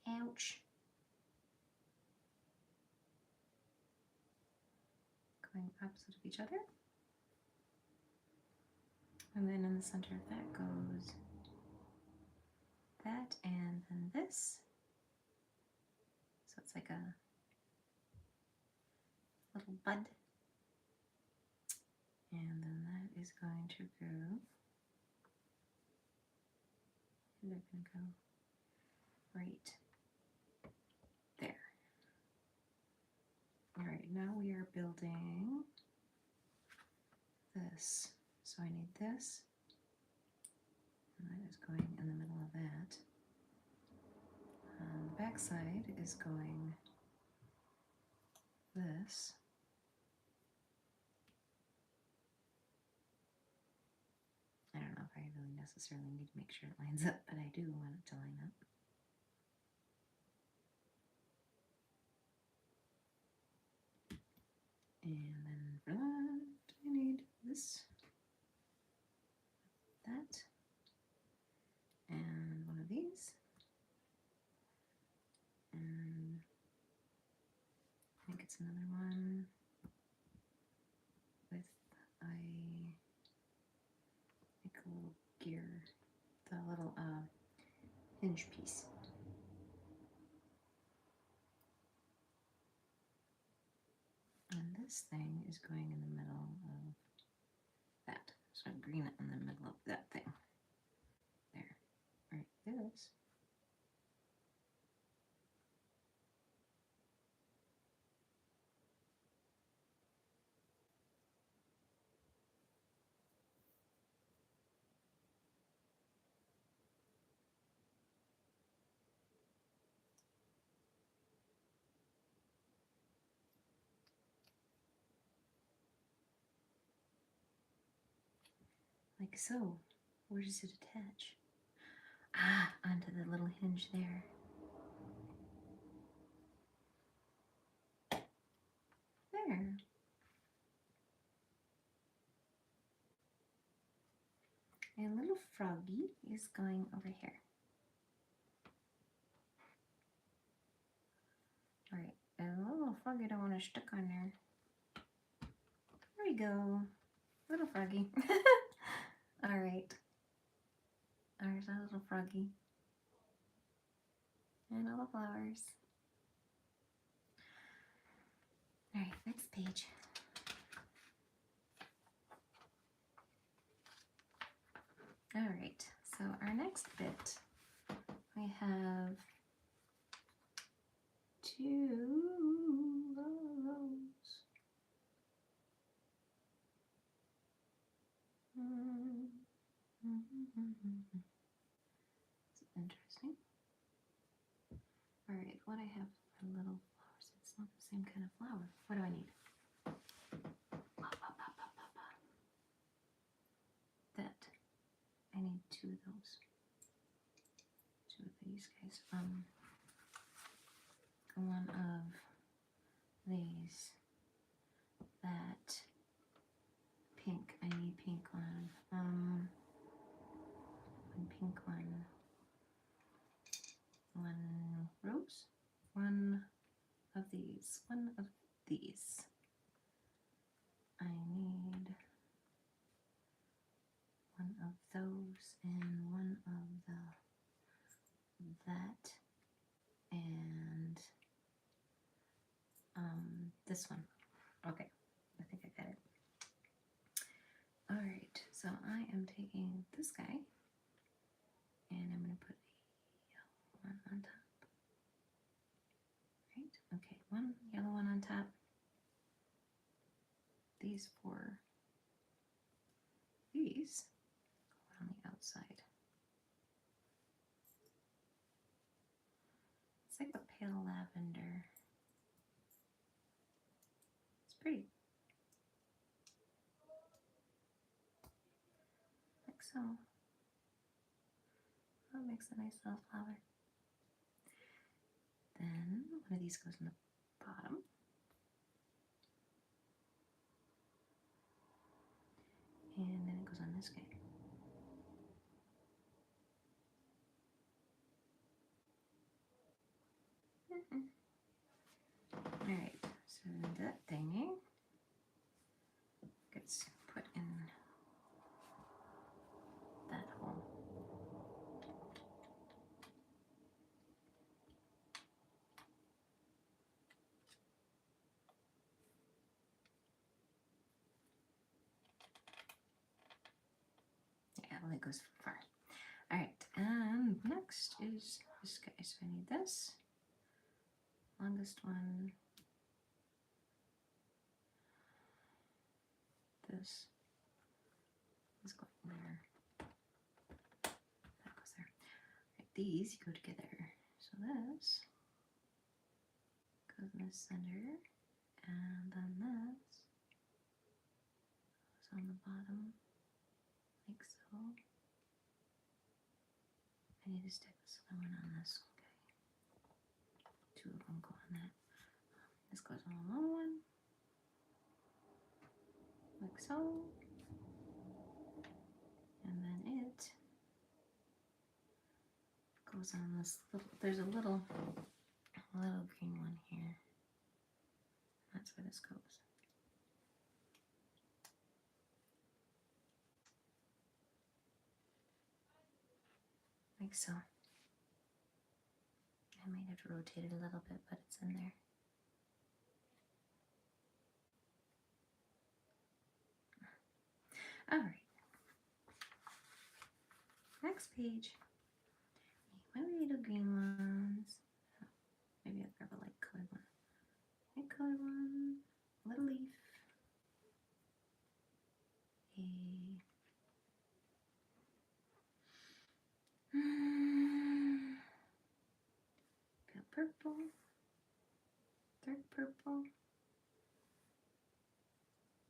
ouch. Going opposite of each other. And then in the center of that goes that and then this. So it's like a little bud. And then that is going to go, they're going to go right there. All right, now we are building this. So I need this, and that is going in the middle of that. The back side is going this. I don't know if I really necessarily need to make sure it lines up, but I do want it to line up. And then for that, I need this, that, and one of these. And I think it's another one with a little gear, the little hinge piece. And this thing is going in the middle of that. So I green it in the middle of that thing. There. Right, this. Like so. Where does it attach? Ah, onto the little hinge there. There. And little froggy is going over here. Alright, and a little froggy I don't want to stick on there. There we go. Little froggy. Alright. There's our little froggy. And all the flowers. Alright, next page. Alright, so our next bit, we have 2 rows. It's interesting. Alright, what I have are little flowers. It's not the same kind of flower. What do I need? That. I need 2 of those. 2 of these guys. One of these. That. Pink. I need pink one. One pink one. 1 rose. 1 of these. 1 of these. I one of those and one of that and this one. Okay, I think I got it. All right, so I am taking this guy and I'm going to put a yellow one on top. Right, okay, one yellow one on top. These four, these go on the outside. It's like a pale lavender. It's pretty. Like so. That makes a nice little flower. Then one of these goes in the bottom. And then it goes on this guy. Alright, so that thingy gets put in that hole. Yeah, it only goes far. Alright, and next is this guy. So I need this. Longest one. This is going there. That goes there. Right, these go together. So this goes in the center, and then this goes on the bottom, like so. I need to stick this other one on this. Okay. Two of them go on that. This goes on the long one, like so. And then it goes on this little, there's a little green one here. That's where this goes. Like so. I might have to rotate it a little bit, but it's in there. All right. Next page. My little green ones. Maybe I'll grab a light colored one. Light colored one. Little leaf. Pale purple. Dark purple.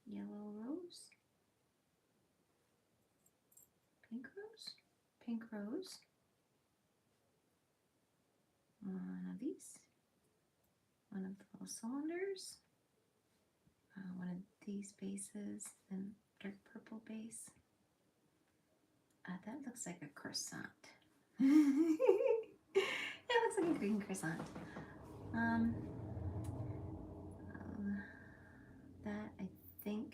Yellow rose. Pink rose. Pink rose. One of these. One of the little cylinders. One of these bases and dark purple base. That looks like a croissant. It looks like a green croissant. That I think,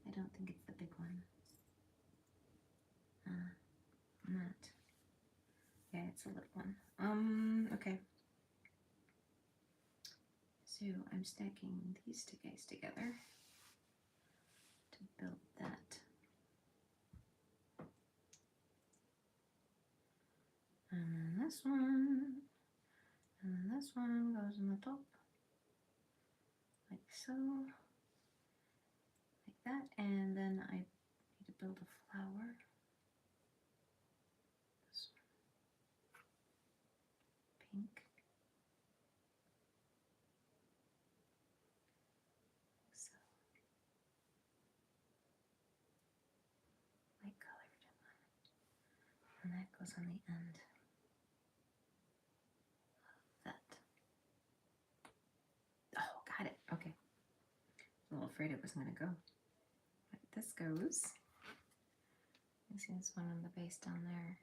I don't think it's the big one. Not. Yeah, it's a little one. Okay. So I'm stacking these two guys together to build that. And then this one, and then this one goes in the top, like so, like that, and then I need to build a flower. This one, pink, so, light colored, and that goes on the end. Got it. Okay. I was a little afraid it wasn't going to go. But this goes. You see this one on the base down there.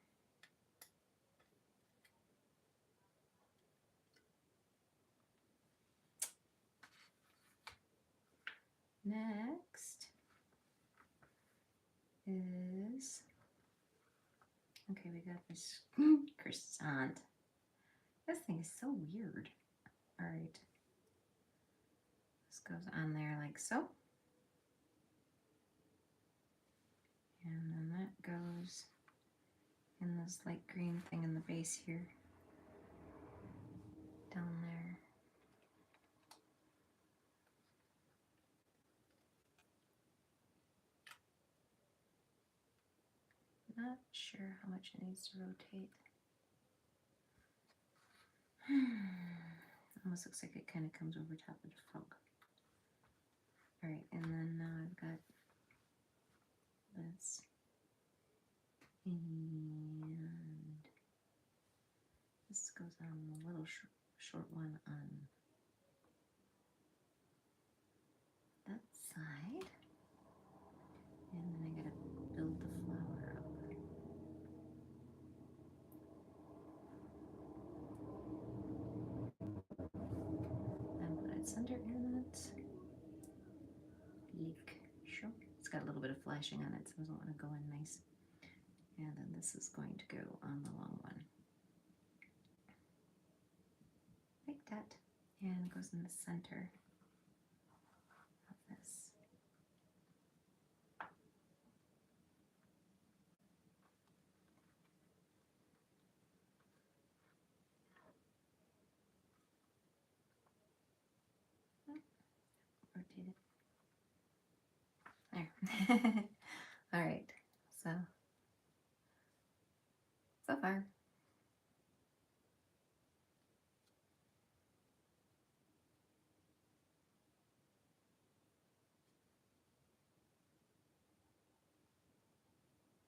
Next is got this croissant. This thing is so weird. All right. This goes on there like so. And then that goes in this light green thing in the base here. Down there. Not sure how much it needs to rotate. Almost looks like it kind of comes over top of the frog. All right, and then now I've got this. And this goes on a little short one on that side. And then I gotta build the flower up. And put its under in it. Like so. It's got a little bit of flashing on it, so it doesn't want to go in nice. And then this is going to go on the long one. Like that. And it goes in the center of this. Rotate it. There. All right. So far.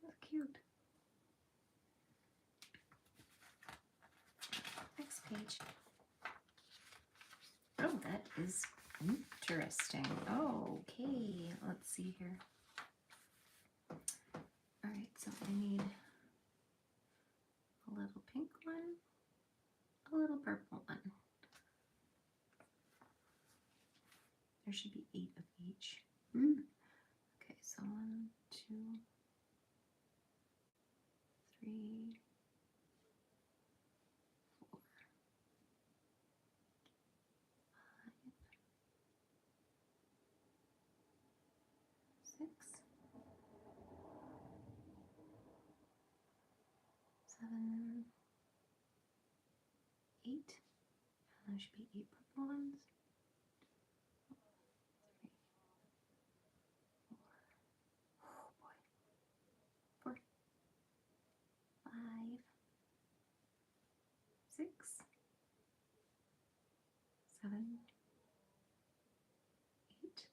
That's cute. Next page. Oh, that is interesting. Okay, let's see here. All right, so I need a little pink one, a little purple one. There should be 8 of each. Okay, so 1, 2, 3, 4, 5, 6, 7, 8. And there should be 8 purple ones. 4, 5, 6, 7, 8.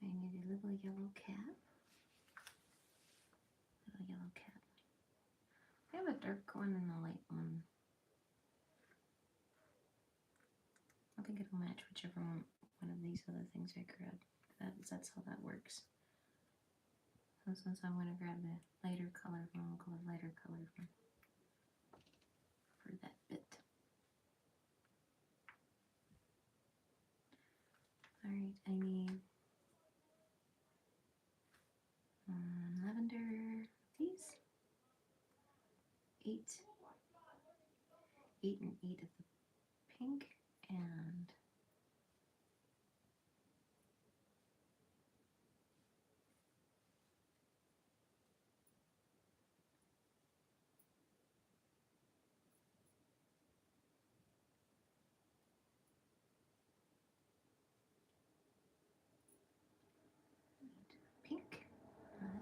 I need a little yellow cat. Little yellow cat. I have a dark one and a light one. I think it'll match whichever one of these other things I grab. That's how that works. So since I'm going to grab the lighter colored one, I'll go with lighter colored one for that bit. Alright, I need lavender, these. 8 and 8 of the pink, and pink, 8 of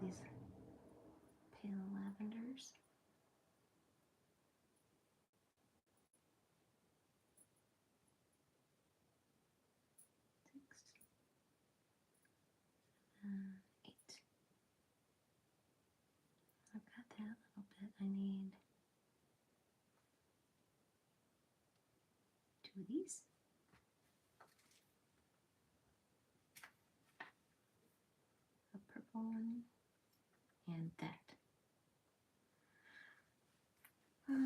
these pale lavenders. And 8. I've got that little bit. I need 2 of these. A purple one and that.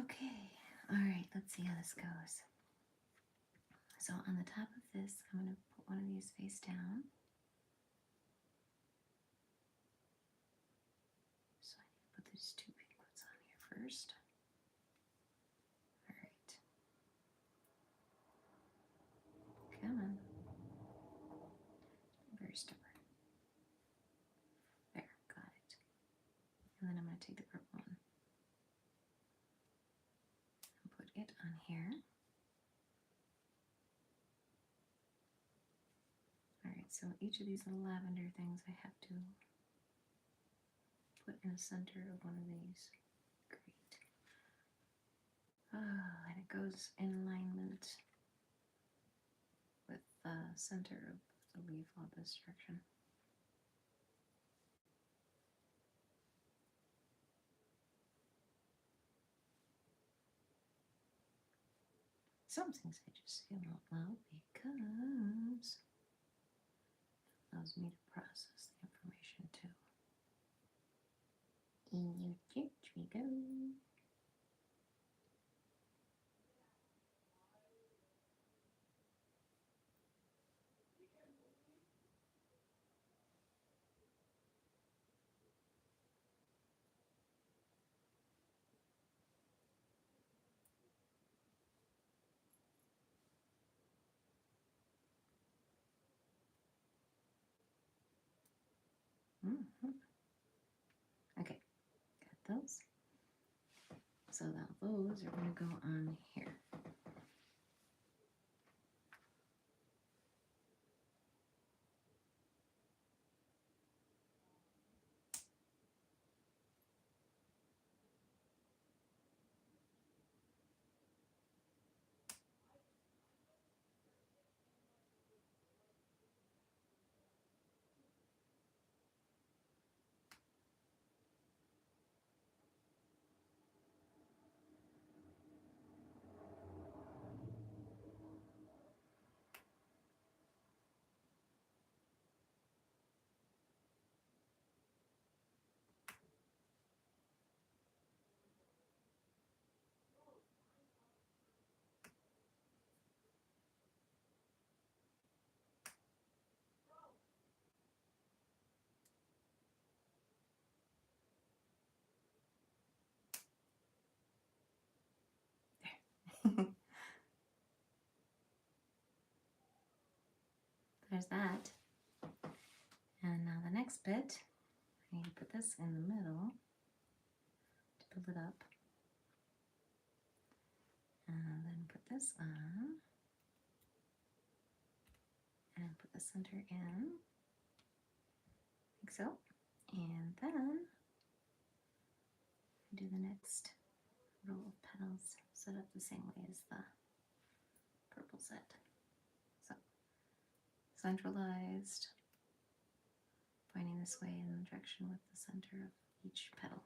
Okay, alright, let's see how this goes. So on the top of this, I'm going to put one of these face down. So I need to put these first. All right. Come on. Very stubborn. There, got it. And then I'm going to take the purple one and put it on here. All right, so each of these little lavender things I have to put in the center of one of these. Great. And it goes in alignment with the center of the leaf all this direction. Some things I just feel out loud because it allows me to process the information too. In your church we go. Okay, got those. So now those are going to go on here. There's that. And now the next bit, I need to put this in the middle to build it up. And then put this on. And put the center in. Like so. And then do the next row of petals set up the same way as the purple set. So centralized, pointing this way in the direction with the center of each petal.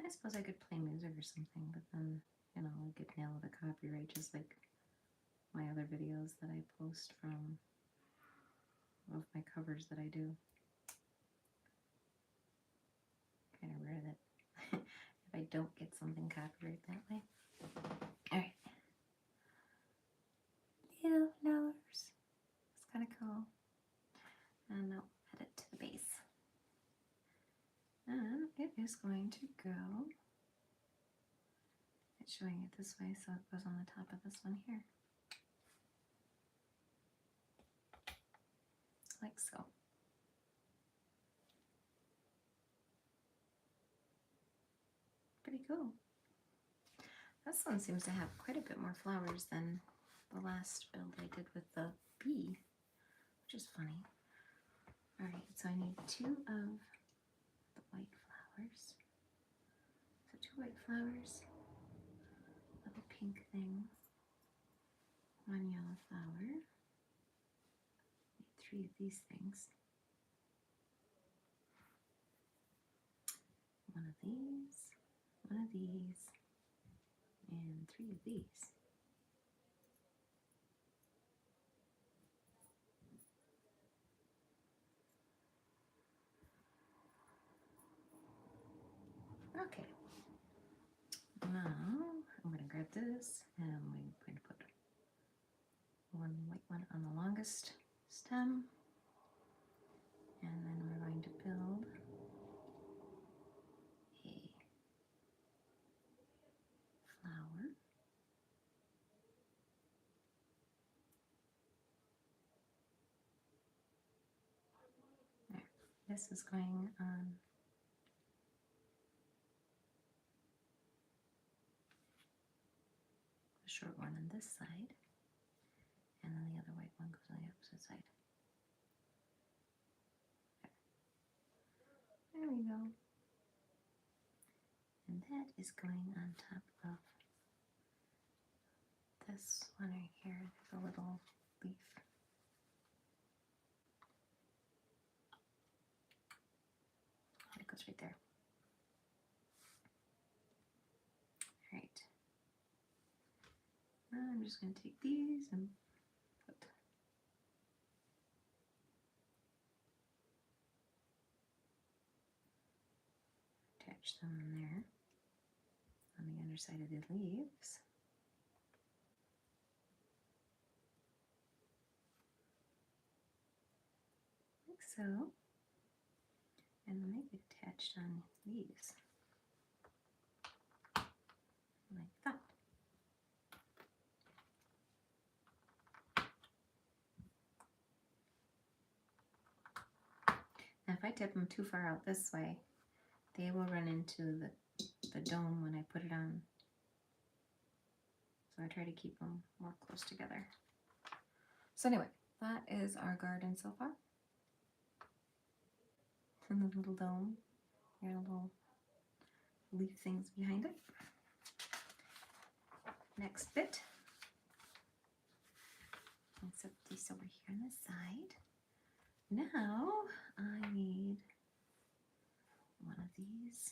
I suppose I could play music or something, but then, you know, I could nail the copyright just like my other videos that I post from of my covers that I do. Kind of rare that if I don't get something copyright that way. Alright. Little flowers. It's kind of cool. And now add it to the base. And it is going to go It's showing it this way, so it goes on the top of this one here. Like so. Pretty cool. This one seems to have quite a bit more flowers than the last build I did with the bee, which is funny. Alright, so I need 2 of the white flowers. So 2 white flowers, little pink thing, 1 yellow flower, need 3 of these things, 1 of these, 1 of these, and 3 of these. Okay, now I'm going to grab this and we're going to put 1 white one on the longest stem, and then we're going to build a flower. There. This is going on the short one on this side, and then the other white one goes on the opposite side. There we go. And that is going on top of this one right here, the little leaf. It goes right there. Alright. Now I'm just going to take these and put attach them in there on the underside of the leaves. Like so. And then they get attached on these. Like that. Now if I tip them too far out this way, they will run into the dome when I put it on. So I try to keep them more close together. So anyway, that is our garden so far. And the little dome, your little leaf things behind it. Next bit. I'll set these over here on the side. Now I need 1 of these,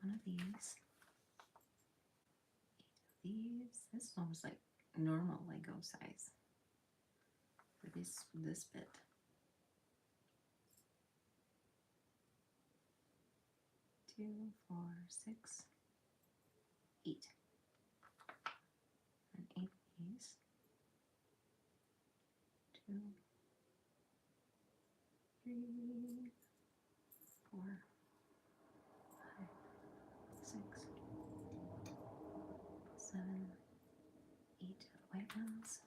1 of these, 8 of these. This is almost like normal Lego size for this bit. 2, 4, 6, 8. And 8 of these. 2, 3, 4, 5, 6, 7, 8 white ones.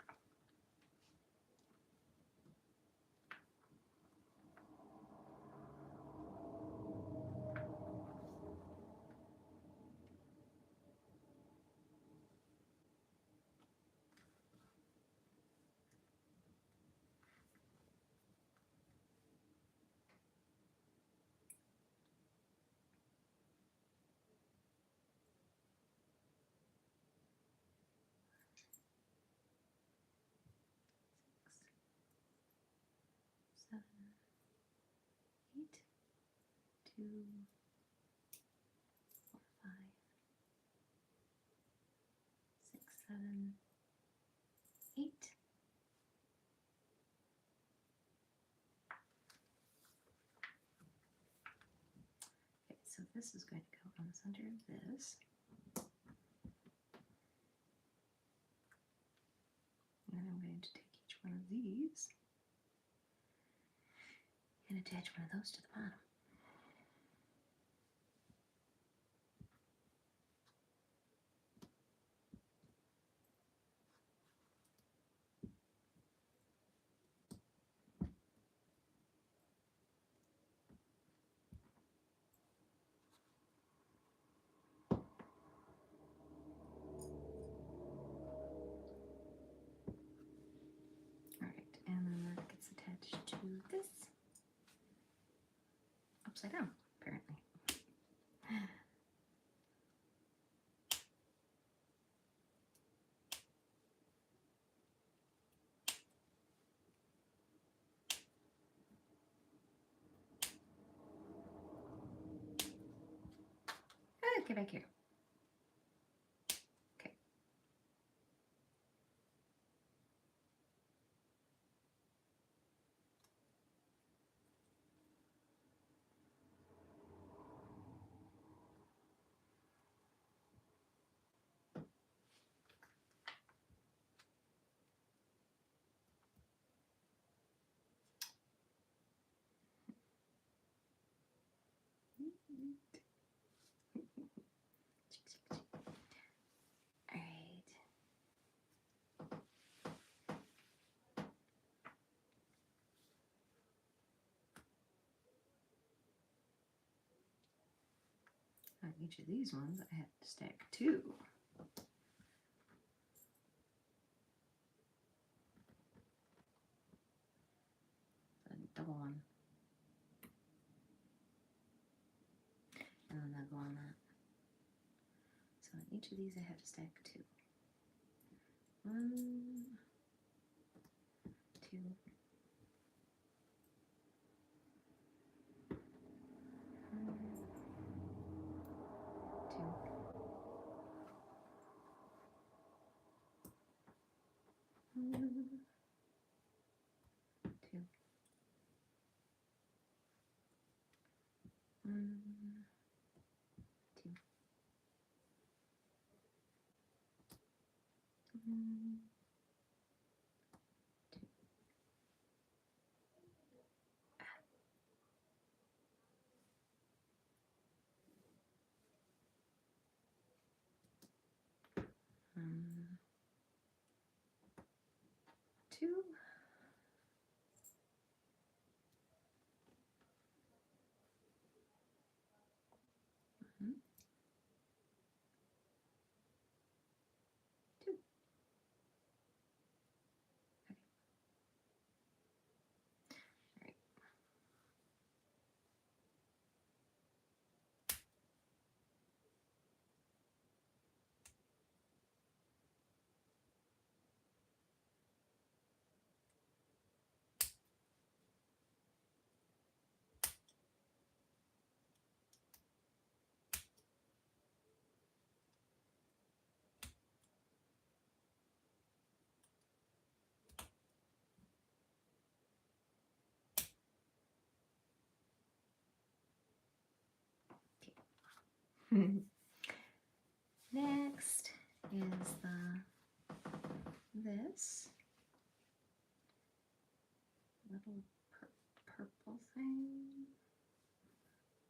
Seven, 8, 2, 4, 5, 6, 7, 8. Okay, so this is going to go on the center of this. And then I'm going to take each one of these and attach one of those to the bottom. upside down, apparently. Get back here. Okay. All right. On each of these ones, I have to stack 2. A double one. And then they'll go on that. So on each of these, I have to stack 2. 1, 2. 2. Mhm. 2. Okay. Next is this little purple thing.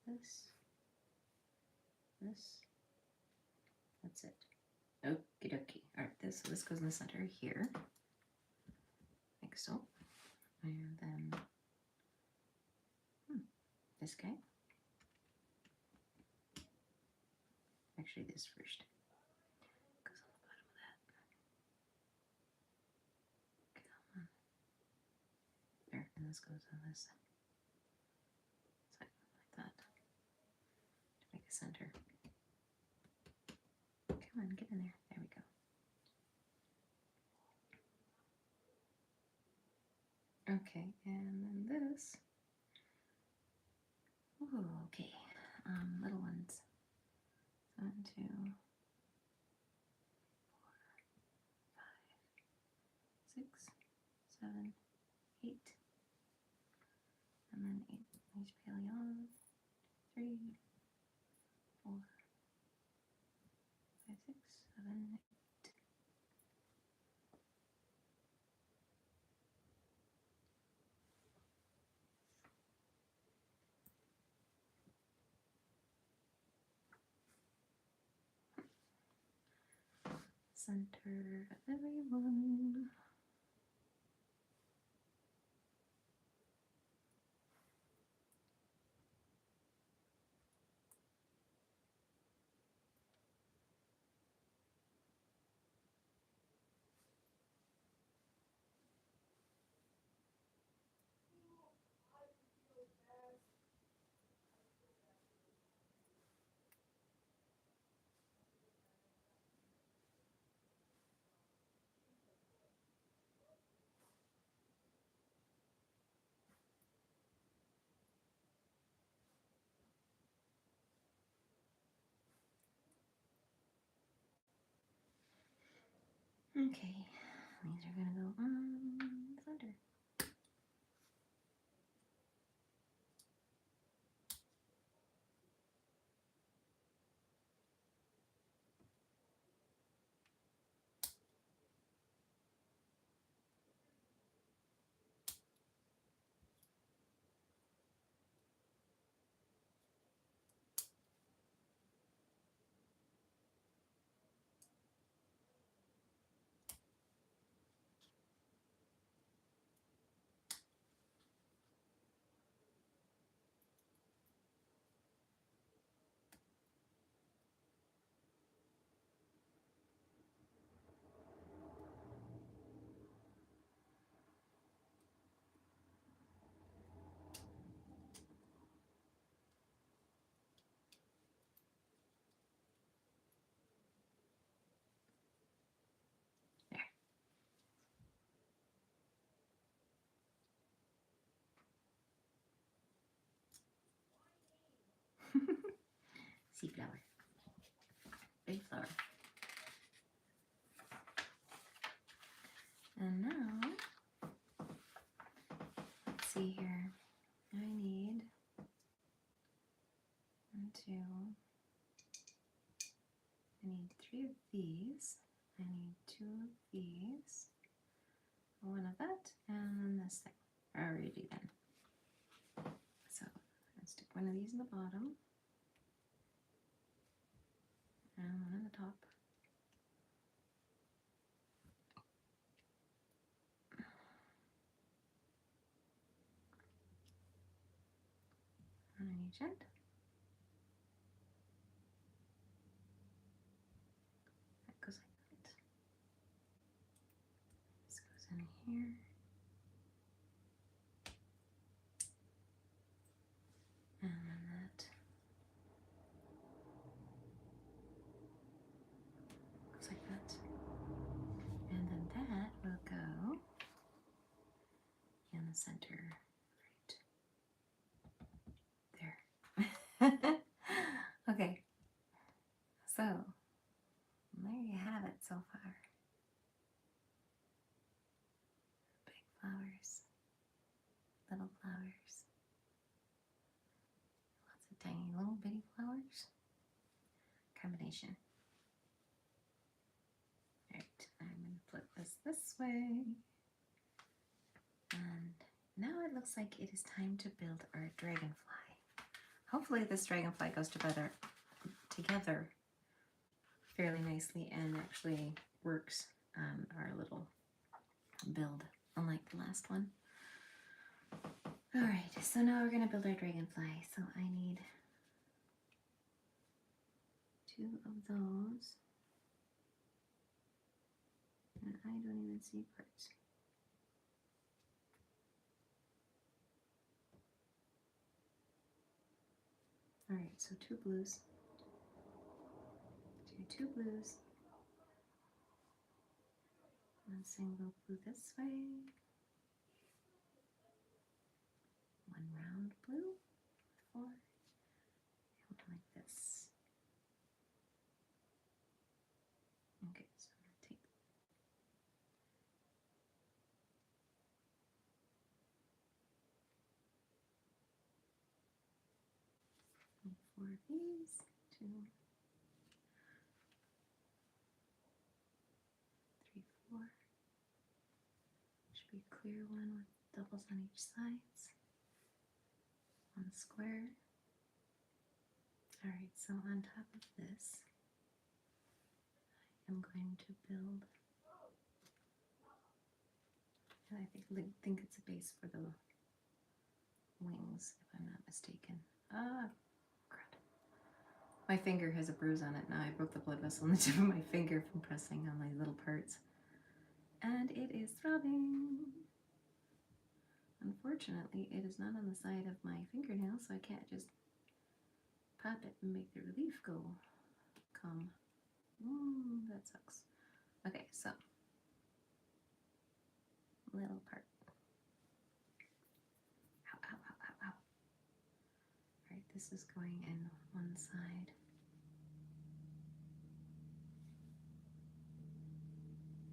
This. That's it. Okie dokie. All right, this goes in the center here, like so, and then this guy. Actually, this first. Goes on the bottom of that. Come on. There, and this goes on this side, like that, to make a center. Come on, get in there. There we go. Okay, and then this. Ooh, okay. Little ones. 1, 2, 4, 5, 6, 7, 8, and then 8 each paleo. 3, 4, 5, 6, 7, 8. Center of everyone. Okay, these are gonna go on the center. Sea flower. Big flower. And now, let's see here. I need 1, 2. I need 3 of these. I need 2 of these. 1 of that, and then this thing. Alrighty then. So let's stick 1 of these in the bottom. And 1 on the top. One on each end. That goes like that. This goes in here. And then that goes like that. And then that will go in the center, right there. Okay, so there you have it so far. Big flowers, little flowers, lots of tiny little bitty flowers. Combination. Alright, I'm going to flip this way. And now it looks like it is time to build our dragonfly. Hopefully this dragonfly goes together fairly nicely and actually works on our little build, unlike the last one. Alright, so now we're going to build our dragonfly. So I need 2 of those. And I don't even see parts. Alright, so 2 blues. Do 2 blues. 1 single blue this way. 1 round blue. 4. And 1 like this. Okay, so I'm going to take and 4 of these. 2, 3, 4. Should be a clear one with doubles on each sides. 1 square. Alright, so on top of this, I am going to build, and I think it's a base for the wings, if I'm not mistaken. Ah, crap. My finger has a bruise on it now. I broke the blood vessel in the tip of my finger from pressing on my little parts. And it is throbbing. Unfortunately, it is not on the side of my fingernail, so I can't just pop it and make the relief come. That sucks. Okay, so little part. Ow, ow, ow, ow, ow. Alright, this is going in one side.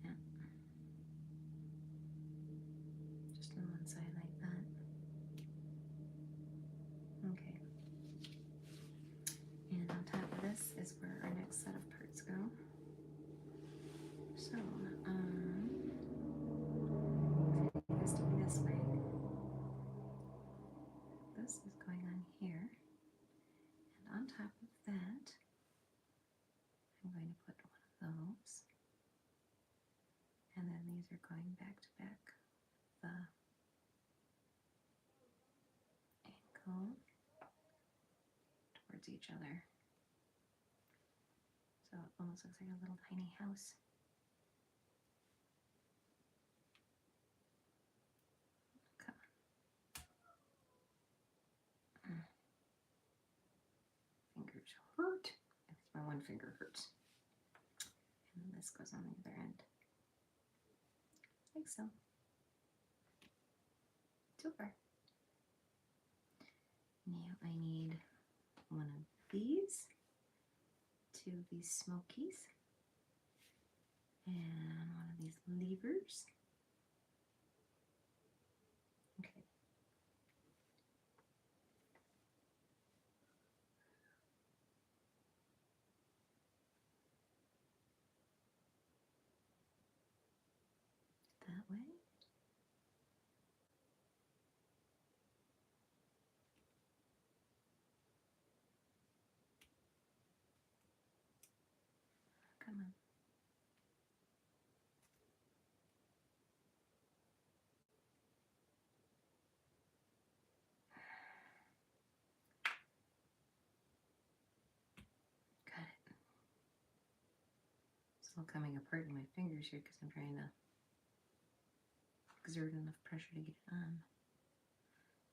And is where our next set of parts go. So, it's doing this way. This is going on here. And on top of that, I'm going to put one of those. And then these are going back to back the ankle towards each other. So it almost looks like a little tiny house. Come on. Fingers hurt. At least my one finger hurts. And then this goes on the other end. Like so. So far. Now I need one of these, two of these smokies, and one of these levers. Okay. That way. Come on. Got it. It's all coming apart in my fingers here because I'm trying to exert enough pressure to get it on.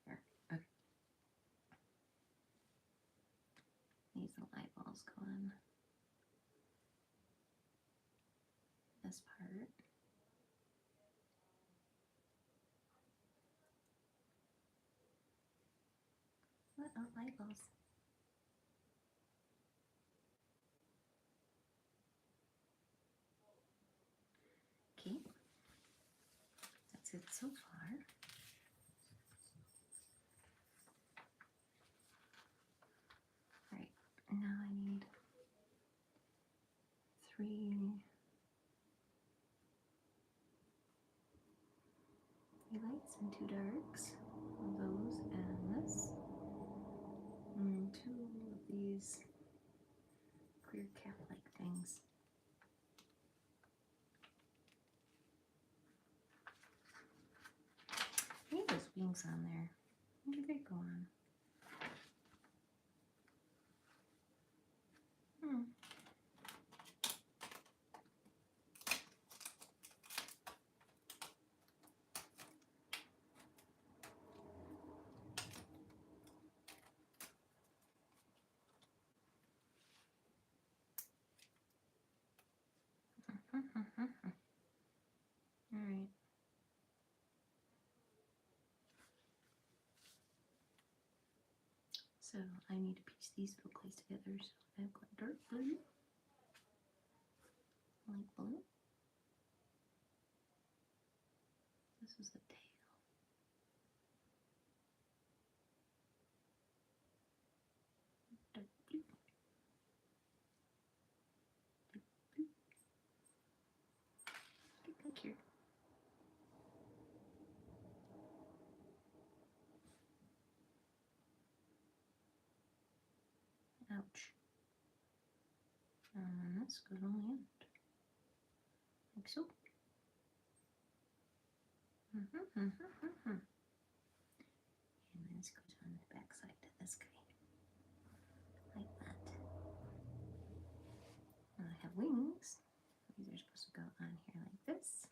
There. Okay. These little eyeballs go on this part. Little eyeballs. Okay. That's it so far. Alright, now I need 3 lights and 2 darks. One of those and this. And 2 of these clear cap-like things. I need those wings on there. Where do they go on? Alright. So I need to piece these little clays together. So I've got dark blue, light blue. This is the tail. Dark blue. Dark blue. Get back here. Ouch. And this goes on the end. Like so. And this goes on the back side to this guy. Like that. And I have wings. These are supposed to go on here like this.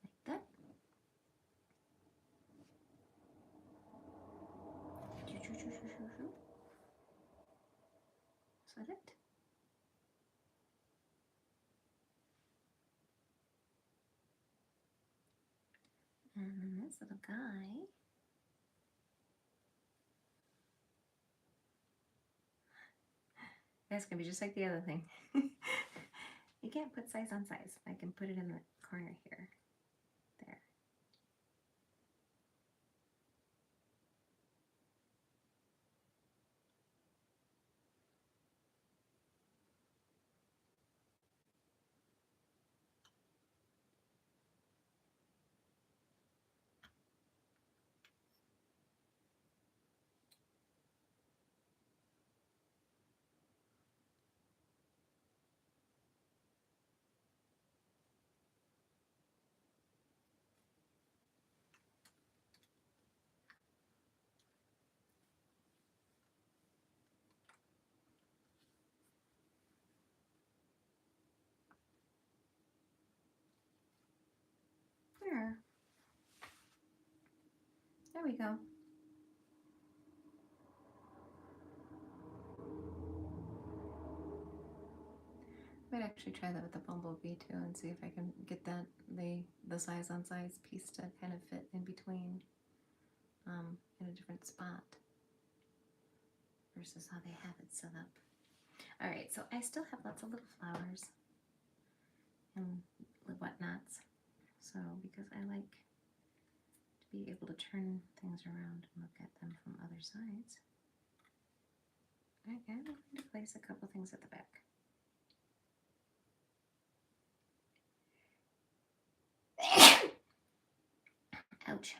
Like that. Is that it? this little guy. That's gonna be just like the other thing. You can't put size on size. I can put it in the corner here. There. There. There we go. I might actually try that with the bumblebee too and see if I can get that the size on size piece to kind of fit in between in a different spot versus how they have it set up. All right, so I still have lots of little flowers and whatnots. So because I like to be able to turn things around and look at them from other sides, I am going to place a couple things at the back. Ouch.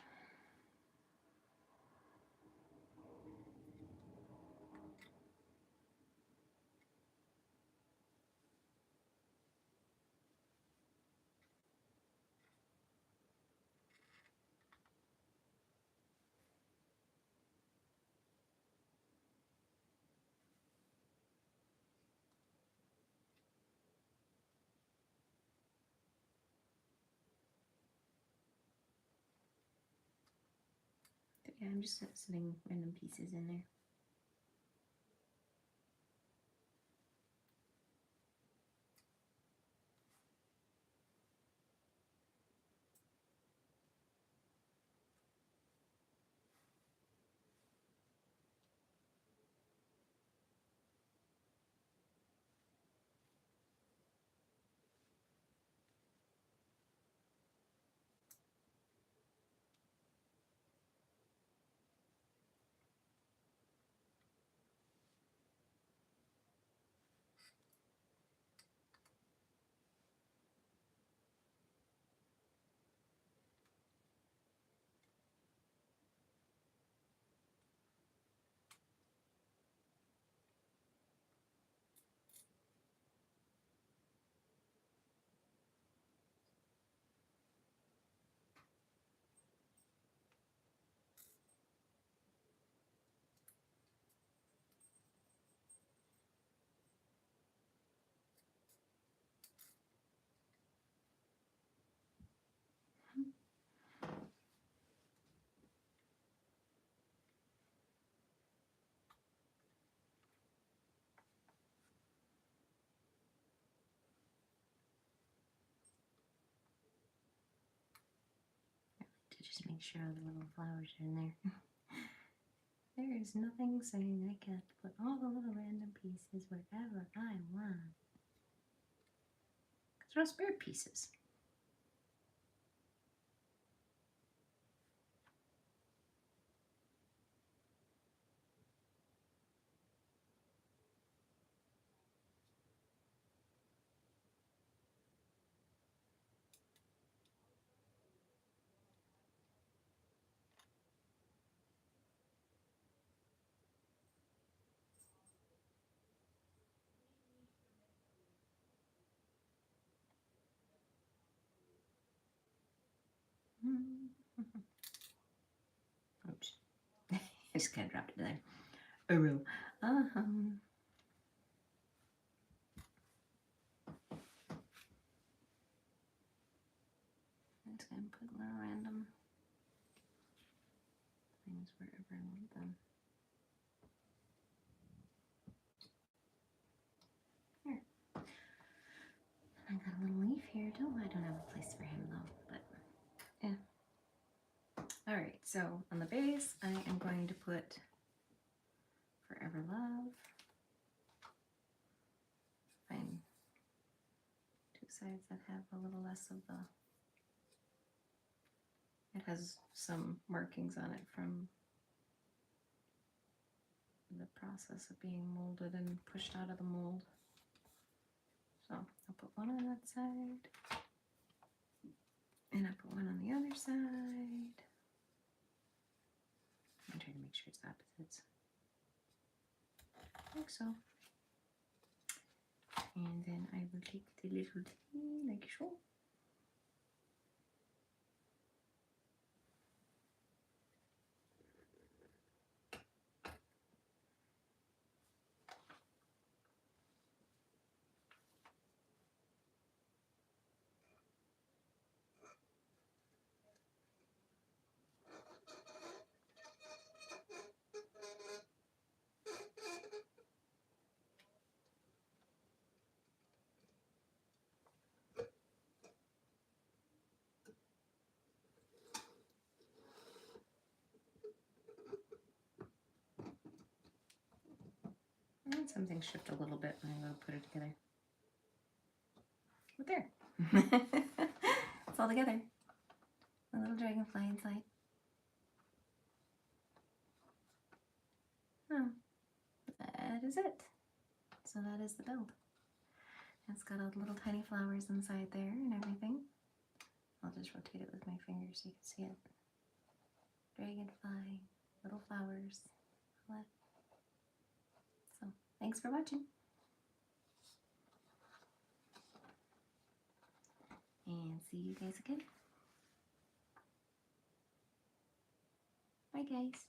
Yeah, I'm just setting random pieces in there. To just make sure all the little flowers are in there. There is nothing saying I can't put all the little random pieces wherever I want. Because they're all spare pieces. Oops. I just kind of dropped it there. I'm just going to put little random things wherever I want them. Here. I got a little leaf here too. I don't have a place for him though, but yeah. All right, so on the base, I am going to put Forever Love. Find two sides that have a little less of the, it has some markings on it from the process of being molded and pushed out of the mold. So I'll put one on that side, and I put one on the other side. I'm trying to make sure it's opposites, like so. And then I will take the little tea, like so. And some things shift a little bit when I go to put it together. But there. It's all together. A little dragonfly inside. Oh, that is it. So that is the build. It's got all the little tiny flowers inside there and everything. I'll just rotate it with my finger so you can see it. Dragonfly, little flowers. So, thanks for watching. And see you guys again. Bye guys.